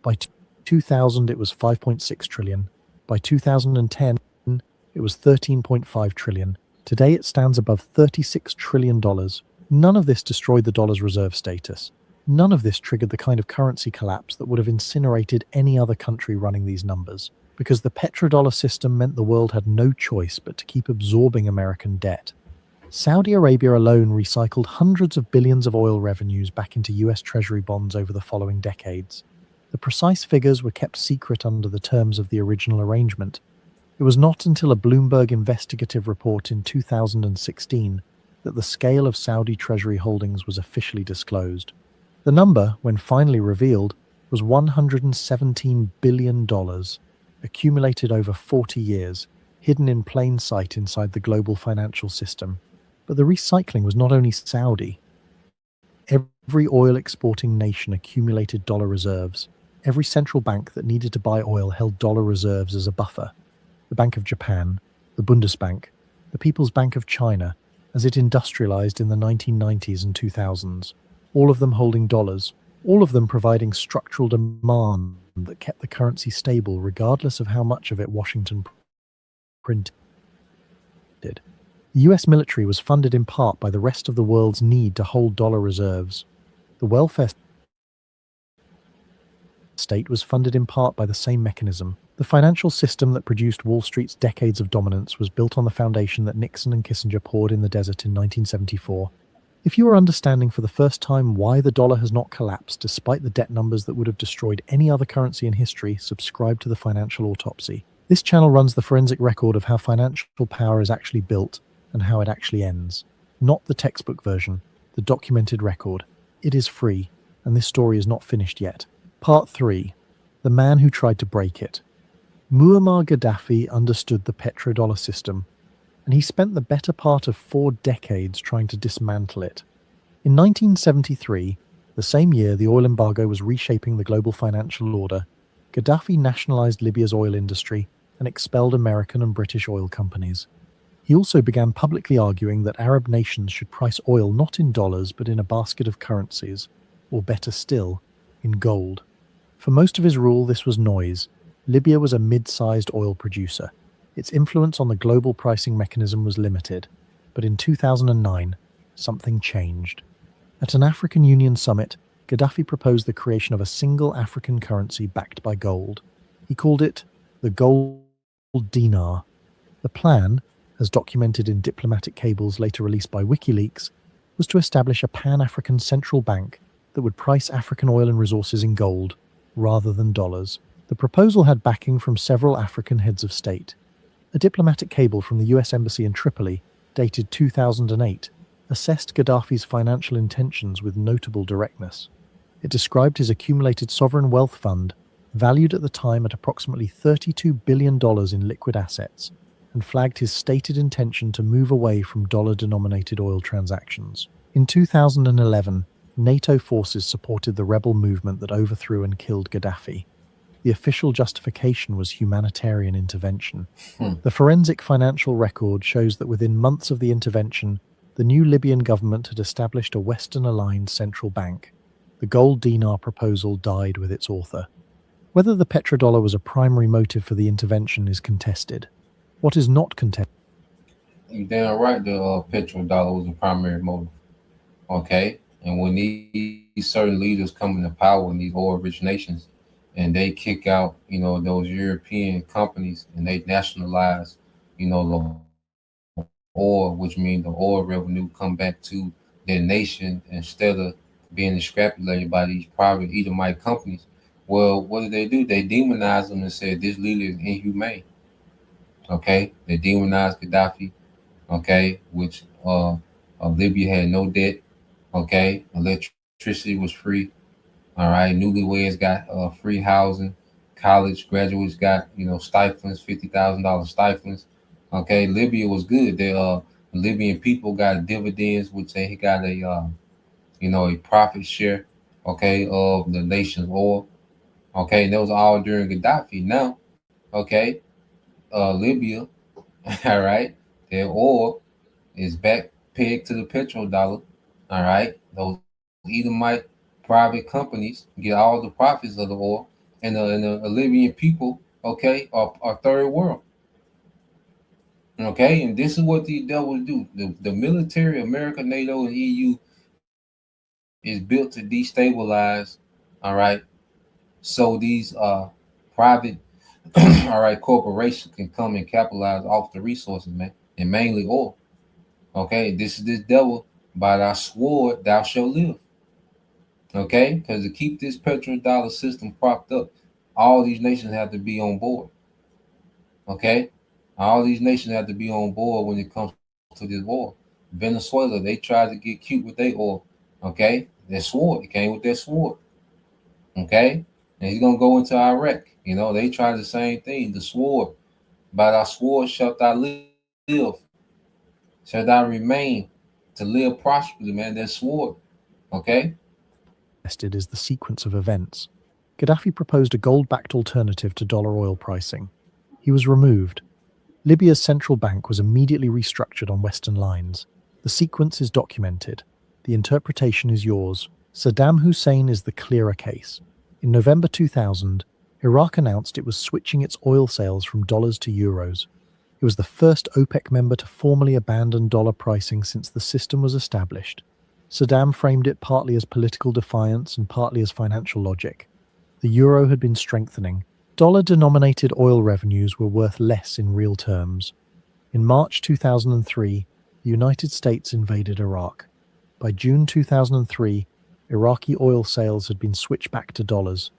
By 2000, it was $5.6 trillion. By 2010, it It was $13.5 trillion. Today it stands above $36 trillion. None of this destroyed the dollar's reserve status. None of this triggered the kind of currency collapse that would have incinerated any other country running these numbers, because the petrodollar system meant the world had no choice but to keep absorbing American debt. Saudi Arabia alone recycled hundreds of billions of oil revenues back into US Treasury bonds over the following decades. The precise figures were kept secret under the terms of the original arrangement. It was not until a Bloomberg investigative report in 2016 that the scale of Saudi Treasury holdings was officially disclosed. The number, when finally revealed, was $117 billion, accumulated over 40 years, hidden in plain sight inside the global financial system. But the recycling was not only Saudi. Every oil exporting nation accumulated dollar reserves. Every central bank that needed to buy oil held dollar reserves as a buffer. The Bank of Japan, the Bundesbank, the People's Bank of China, as it industrialized in the 1990s and 2000s, all of them holding dollars, all of them providing structural demand that kept the currency stable regardless of how much of it Washington printed. The US military was funded in part by the rest of the world's need to hold dollar reserves. The welfare state was funded in part by the same mechanism. The financial system that produced Wall Street's decades of dominance was built on the foundation that Nixon and Kissinger poured in the desert in 1974. If you are understanding for the first time why the dollar has not collapsed despite the debt numbers that would have destroyed any other currency in history, subscribe to the Financial Autopsy. This channel runs the forensic record of how financial power is actually built and how it actually ends. Not the textbook version, the documented record. It is free, and this story is not finished yet. Part 3. The Man Who Tried to Break It. Muammar Gaddafi understood the petrodollar system, and he spent the better part of 4 decades trying to dismantle it. In 1973, the same year the oil embargo was reshaping the global financial order, Gaddafi nationalized Libya's oil industry and expelled American and British oil companies. He also began publicly arguing that Arab nations should price oil not in dollars but in a basket of currencies, or better still, in gold. For most of his rule, this was noise. Libya was a mid-sized oil producer. Its influence on the global pricing mechanism was limited. But in 2009, something changed. At an African Union summit, Gaddafi proposed the creation of a single African currency backed by gold. He called it the gold dinar. The plan, as documented in diplomatic cables later released by WikiLeaks, was to establish a Pan-African central bank that would price African oil and resources in gold, rather than dollars. The proposal had backing from several African heads of state. A diplomatic cable from the US Embassy in Tripoli, dated 2008, assessed Gaddafi's financial intentions with notable directness. It described his accumulated sovereign wealth fund, valued at the time at approximately $32 billion in liquid assets, and flagged his stated intention to move away from dollar-denominated oil transactions. In 2011, NATO forces supported the rebel movement that overthrew and killed Gaddafi. The official justification was humanitarian intervention. The forensic financial record shows that within months of the intervention, the new Libyan government had established a Western-aligned central bank. The gold dinar proposal died with its author. Whether the petrodollar was a primary motive for the intervention is contested. What is not contested? You damn right the petrodollar was the primary motive. Okay? And when these certain leaders come into power in these oil-rich nations, and they kick out, those European companies, and they nationalize, the oil, which means the oil revenue come back to their nation instead of being extrapolated by these private Edomite companies. Well, what do? They demonize them and say this leader is inhumane. Okay, they demonized Gaddafi. Okay, which Libya had no debt. Okay, electricity was free. All right, newlyweds got free housing. College graduates got stipends, $50,000 stipends. Okay, Libya was good. The Libyan people got dividends, which they got a profit share. Okay, of the nation's oil. Okay, and that was all during Gaddafi. Now, okay, Libya, all right, their oil is back pegged to the petrodollar. All right, those Edomite private companies get all the profits of the oil, and the Libyan people, okay, are third world. Okay, and this is what these devils do. The military, America, NATO, and EU is built to destabilize, all right, so these private all right corporations can come and capitalize off the resources, man, and mainly oil. Okay, this is this devil. By thy sword thou shalt live. Okay, because to keep this petrodollar system propped up, all these nations have to be on board. Okay, all these nations have to be on board when it comes to this war. Venezuela, they tried to get cute with their oil. Okay, their sword, it came with their sword. Okay, and he's gonna go into Iraq. They tried the same thing. The sword, by thy sword shalt thou live, shalt thou remain to live prosperously, man. That sword. Okay, Tested is the sequence of events. Gaddafi proposed a gold-backed alternative to dollar oil pricing. He was removed. Libya's central bank was immediately restructured on Western lines. The sequence is documented. The interpretation is yours. Saddam Hussein is the clearer case. In November 2000, Iraq announced it was switching its oil sales from dollars to euros. It was the first OPEC member to formally abandon dollar pricing since the system was established. Saddam framed it partly as political defiance and partly as financial logic. The euro had been strengthening. Dollar-denominated oil revenues were worth less in real terms. In March 2003, the United States invaded Iraq. By June 2003, Iraqi oil sales had been switched back to dollars.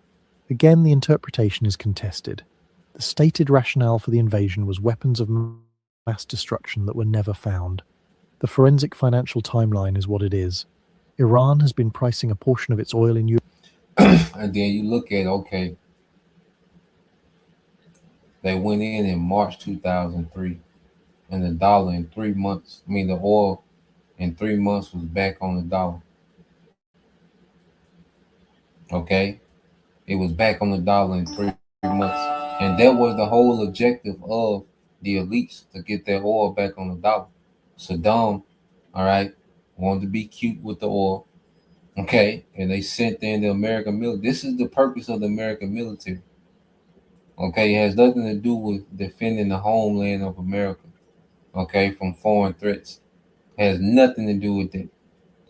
Again, the interpretation is contested. The stated rationale for the invasion was weapons of mass destruction that were never found. The forensic financial timeline is what it is. Iran has been pricing a portion of its oil in euros. and then you look at, okay, they went in March 2003, and the dollar in 3 months. I mean, the oil in 3 months was back on the dollar. Okay, it was back on the dollar in 3 months, and that was the whole objective of the elites, to get their oil back on the dollar. Saddam, all right, wanted to be cute with the oil. Okay, and they sent in the American military. This is the purpose of the American military. Okay, it has nothing to do with defending the homeland of America. Okay, from foreign threats. It has nothing to do with it.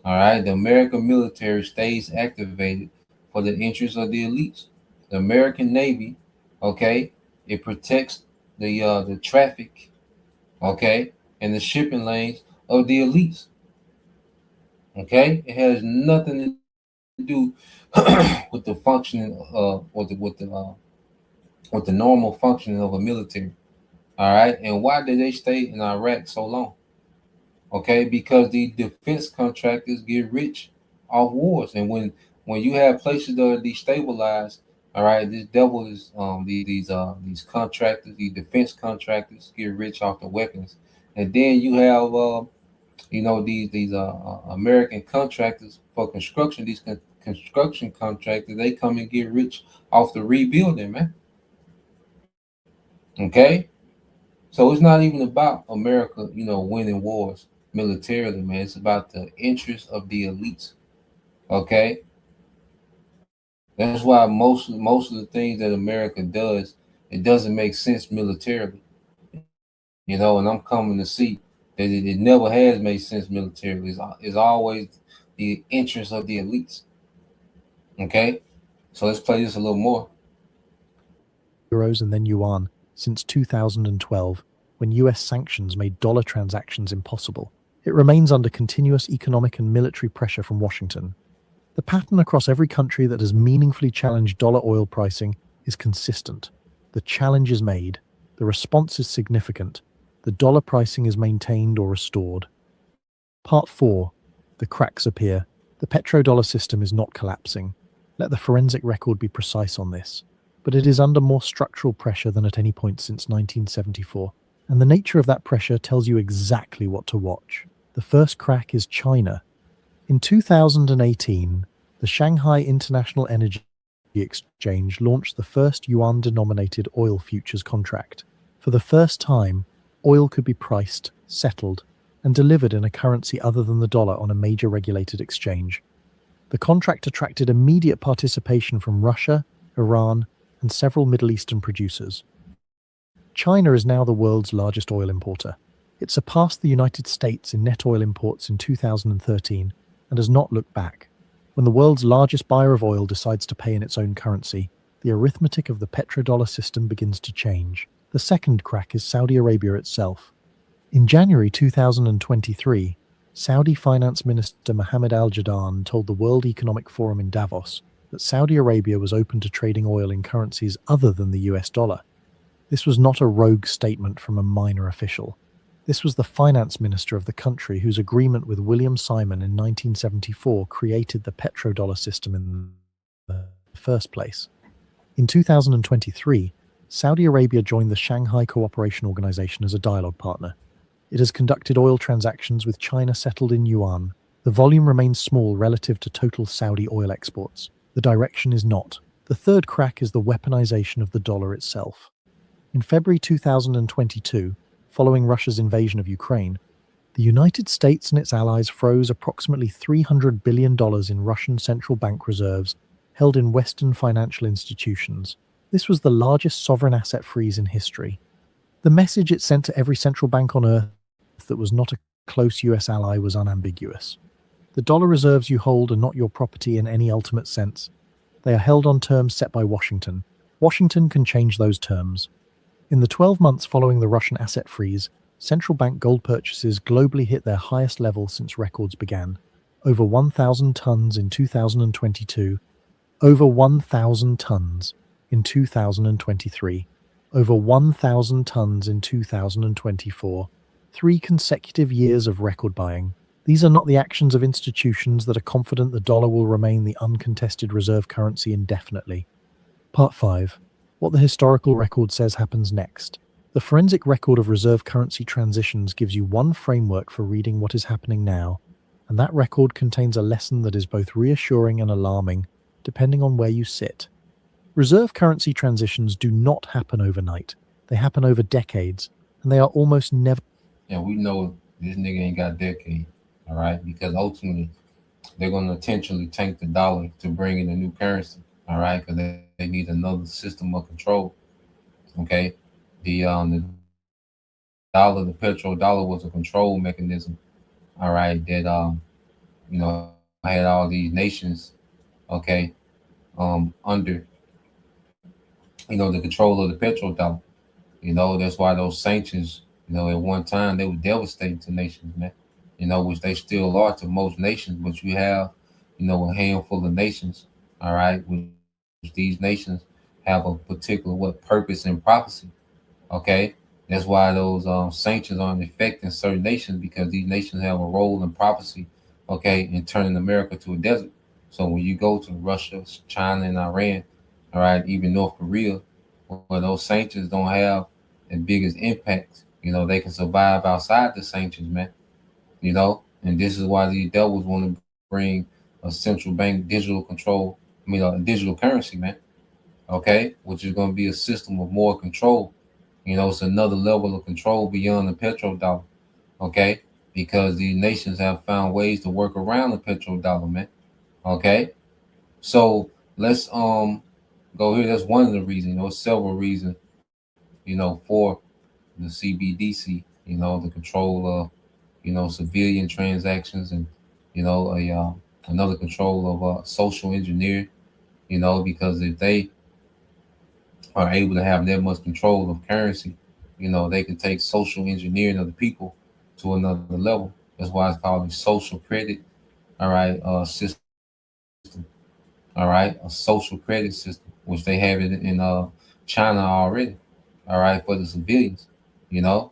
All right, the American military stays activated for the interests of the elites. The American Navy, okay, it protects the traffic, okay, and the shipping lanes of the elites. Okay, it has nothing to do with the functioning with the normal functioning of a military. All right, and why did they stay in Iraq so long? Okay, because the defense contractors get rich off wars, and when you have places that are destabilized, all right, this devil is these contractors, these defense contractors get rich off the weapons, and then you have these American contractors for construction. These construction contractors, they come and get rich off the rebuilding, man. Okay, so it's not even about America, winning wars militarily, man. It's about the interests of the elites. Okay, that's why most of the things that America does, it doesn't make sense militarily. And I'm coming to see that it never has made sense militarily. It's always the interest of the elites. Okay, so let's play this a little more. Euros and then yuan since 2012, when US sanctions made dollar transactions impossible. It remains under continuous economic and military pressure from Washington. The pattern across every country that has meaningfully challenged dollar oil pricing is consistent. The challenge is made, the response is significant, the dollar pricing is maintained or restored. Part 4. The cracks appear. The petrodollar system is not collapsing. Let the forensic record be precise on this. But it is under more structural pressure than at any point since 1974. And the nature of that pressure tells you exactly what to watch. The first crack is China. In 2018, the Shanghai International Energy Exchange launched the first yuan-denominated oil futures contract. For the first time, oil could be priced, settled, and delivered in a currency other than the dollar on a major regulated exchange. The contract attracted immediate participation from Russia, Iran, and several Middle Eastern producers. China is now the world's largest oil importer. It surpassed the United States in net oil imports in 2013 and has not looked back. When the world's largest buyer of oil decides to pay in its own currency, the arithmetic of the petrodollar system begins to change. The second crack is Saudi Arabia itself. In January 2023, Saudi Finance Minister Mohammed Al-Jadaan told the World Economic Forum in Davos that Saudi Arabia was open to trading oil in currencies other than the US dollar. This was not a rogue statement from a minor official. This was the finance minister of the country whose agreement with William Simon in 1974 created the petrodollar system in the first place. In 2023, Saudi Arabia joined the Shanghai Cooperation Organization as a dialogue partner. It has conducted oil transactions with China settled in yuan. The volume remains small relative to total Saudi oil exports. The direction is not. The third crack is the weaponization of the dollar itself. In February 2022, following Russia's invasion of Ukraine, the United States and its allies froze approximately $300 billion in Russian central bank reserves held in Western financial institutions. This was the largest sovereign asset freeze in history. The message it sent to every central bank on earth that was not a close US ally was unambiguous. The dollar reserves you hold are not your property in any ultimate sense. They are held on terms set by Washington. Washington can change those terms. In the 12 months following the Russian asset freeze, central bank gold purchases globally hit their highest level since records began. Over 1,000 tons in 2022, over 1,000 tons in 2023, over 1,000 tons in 2024. 3 consecutive years of record buying. These are not the actions of institutions that are confident the dollar will remain the uncontested reserve currency indefinitely. Part 5. What the historical record says happens next. The forensic record of reserve currency transitions gives you one framework for reading what is happening now, and that record contains a lesson that is both reassuring and alarming, depending on where you sit. Reserve currency transitions do not happen overnight. They happen over decades, and they are almost never. And we know this nigga ain't got decade, all right? Because ultimately, they're going to intentionally tank the dollar to bring in a new currency, all right? Because they need another system of control, okay? The dollar, the petrodollar was a control mechanism, all right, that, had all these nations, okay, under, the control of the petrodollar. That's why those sanctions, at one time they were devastating to nations, man. Which they still are to most nations, but you have, a handful of nations, all right, which these nations have a particular purpose and prophecy. Okay. That's why those sanctions aren't affecting certain nations, because these nations have a role in prophecy, okay, in turning America to a desert. So when you go to Russia, China, and Iran, all right, even North Korea, where those sanctions don't have the biggest impact, they can survive outside the sanctions, man. And this is why these devils want to bring a central bank digital control, a digital currency, man. Okay, which is going to be a system of more control. It's another level of control beyond the petrodollar. Okay, because these nations have found ways to work around the petrodollar, man. Okay, so let's go here. That's one of the reasons. There's several reasons, for the CBDC. The control of civilian transactions, and another control of social engineering. Because if they are able to have that much control of currency, they can take social engineering of the people to another level. That's why it's called a social credit, all right, system, all right, a social credit system, which they have it in China already, all right, for the civilians, because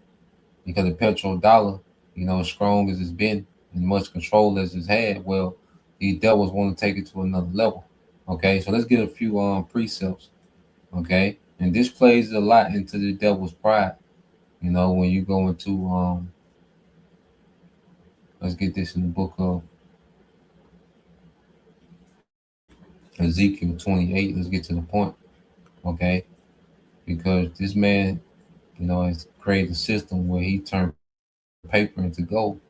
the petrodollar, as strong as it's been and much control as it's had, well, these devils want to take it to another level. Okay, so let's get a few precepts. Okay, and this plays a lot into the devil's pride. When you go into let's get this in the book of Ezekiel 28. Let's get to the point. Okay, because this man, has created a system where he turned paper into gold.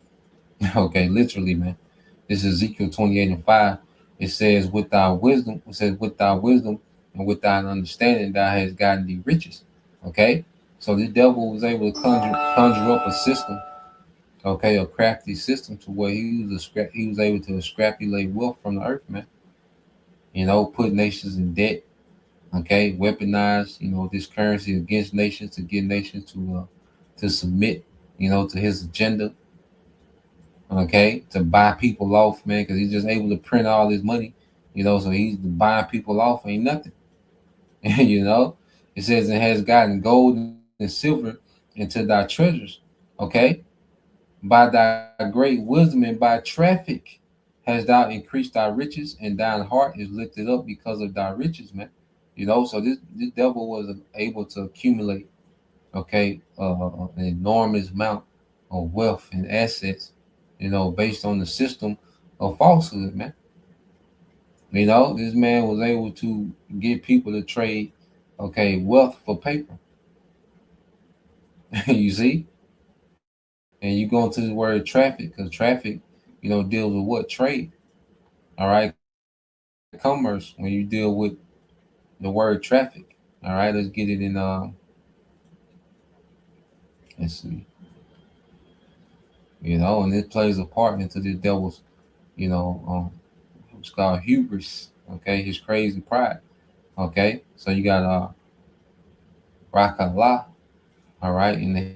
Okay, literally, man. This is Ezekiel 28:5. It says, with thy wisdom and with thine understanding, thou hast gotten the riches. Okay, So the devil was able to conjure up a system, okay, a crafty system to where he was able to extrapolate wealth from the earth, man. Put nations in debt, okay, weaponize, this currency against nations to get nations to submit, to his agenda, okay, to buy people off, man, because he's just able to print all this money, so he's buying people off ain't nothing. you know, it says it has gotten gold and silver into thy treasures, okay, by thy great wisdom and by traffic has thou increased thy riches, and thine heart is lifted up because of thy riches, man. So this devil was able to accumulate, okay, an enormous amount of wealth and assets, based on the system of falsehood, man. This man was able to get people to trade, okay, wealth for paper. you see, and you go into the word traffic because traffic, deals with what trade. All right, commerce. When you deal with the word traffic. All right, let's get it in. Let's see. And it plays a part into the devil's, you know, um, it's called hubris. Okay, his crazy pride. Okay, so you got Rakallah. All right, in the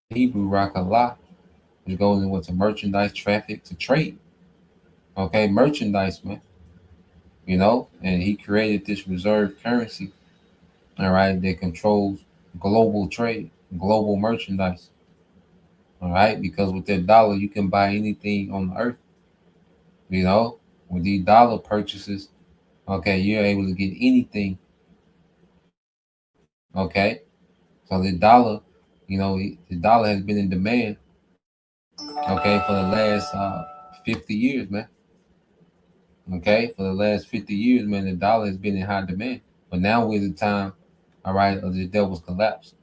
Hebrew Rakallah, which goes in what's a merchandise traffic to trade. Okay, merchandise, man. And he created this reserve currency. All right, that controls global trade, global merchandise. All right, because with that dollar, you can buy anything on the earth. With these dollar purchases, okay, you're able to get anything. Okay, so the dollar, the dollar has been in demand. Okay, for the last 50 years, man. Okay, for the last 50 years, man, the dollar has been in high demand. But now we're the time, all right, of the devil's collapse.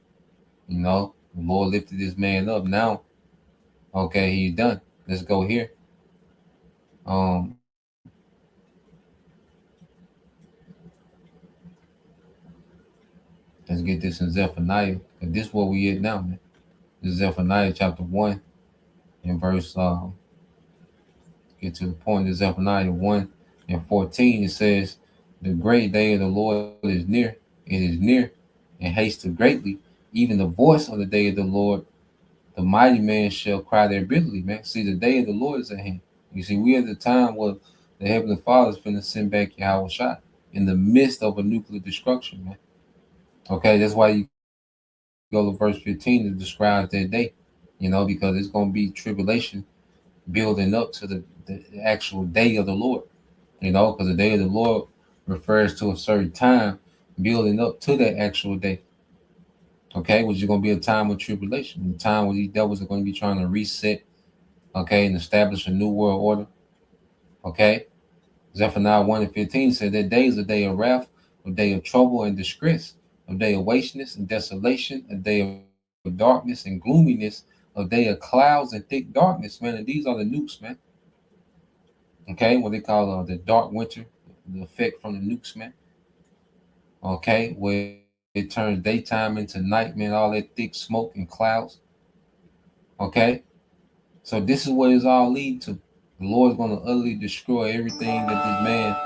The Lord lifted this man up. Now, okay, he's done. Let's go here. Um, let's get this in Zephaniah. And this is where we at now, man. This is Zephaniah chapter 1 and verse get to the point. This Zephaniah 1 and 14. It says, the great day of the Lord is near. It is near and hasted greatly. Even the voice of the day of the Lord, the mighty man shall cry there bitterly, man. See, the day of the Lord is at hand. You see, we at the time where the Heavenly Father is finna send back Yahweh Shai in the midst of a nuclear destruction, man. Okay, that's why you go to verse 15 to describe that day, because it's going to be tribulation building up to the actual day of the Lord, because the day of the Lord refers to a certain time building up to that actual day, okay, which is going to be a time of tribulation, a time where these devils are going to be trying to reset, okay, and establish a new world order, okay. Zephaniah 1 and 15 said that day is a day of wrath, a day of trouble and distress, a day of wasteness and desolation, a day of darkness and gloominess, a day of clouds and thick darkness, man. And these are the nukes, man. Okay, what they call the dark winter, the effect from the nukes, man. Okay, where it turns daytime into night, man, all that thick smoke and clouds. Okay, so this is what it's all leading to. The Lord's going to utterly destroy everything that this man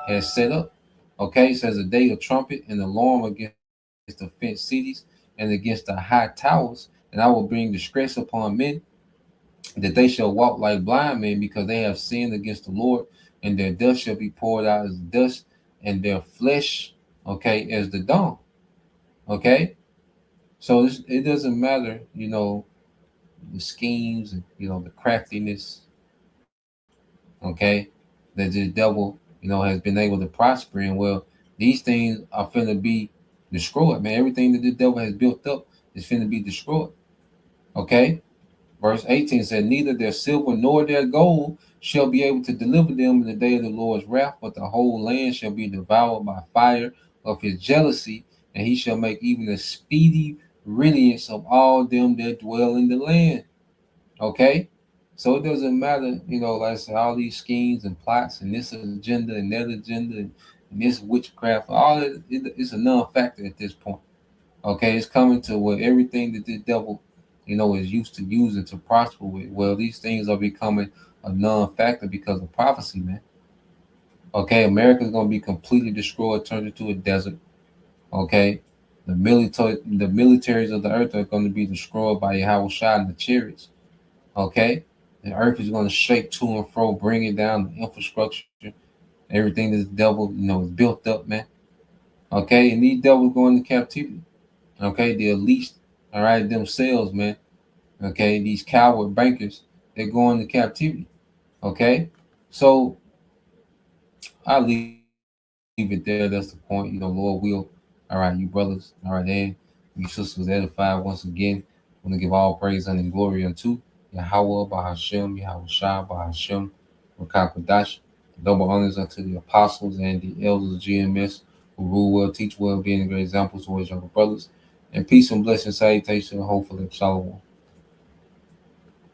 has set up. Okay, it says a day of trumpet and alarm against the fenced cities and against the high towers, and I will bring disgrace upon men, that they shall walk like blind men, because they have sinned against the Lord, and their dust shall be poured out as dust, and their flesh, okay, as the dawn. Okay, so it doesn't matter, the schemes and the craftiness, okay, that the devil has been able to prosper in. Well, these things are finna be destroyed, man. Everything that the devil has built up is finna be destroyed. Okay, verse 18 said, neither their silver nor their gold shall be able to deliver them in the day of the Lord's wrath, but the whole land shall be devoured by fire of his jealousy, and he shall make even a speedy radiance of all them that dwell in the land. Okay? So it doesn't matter, like I said, all these schemes and plots and this agenda and that agenda and this witchcraft, all it's a non-factor at this point. Okay, it's coming to where everything that the devil, is used to using to prosper with. Well, these things are becoming a non-factor because of prophecy, man. Okay, America's gonna be completely destroyed, turned into a desert. Okay, the militaries of the earth are going to be destroyed by Yahweh Shai and the chariots. Okay, the earth is going to shake to and fro, bring it down the infrastructure, everything this devil, is built up, man. Okay, and these devils go into captivity. Okay, the elite, all right, themselves, man. Okay, these coward bankers, they're going into captivity. Okay, so I'll leave it there. That's the point. Lord will. All right, you brothers. All right, and you sisters edified once again. I want to give all praise and glory unto Yahweh, Bahashem, Yahweh Shah, Bahashem, Rakakadash. Double honors unto the apostles and the elders of GMS who rule well, teach well, being great examples towards younger brothers. And peace and blessing, salutation, and hopefully, shalom.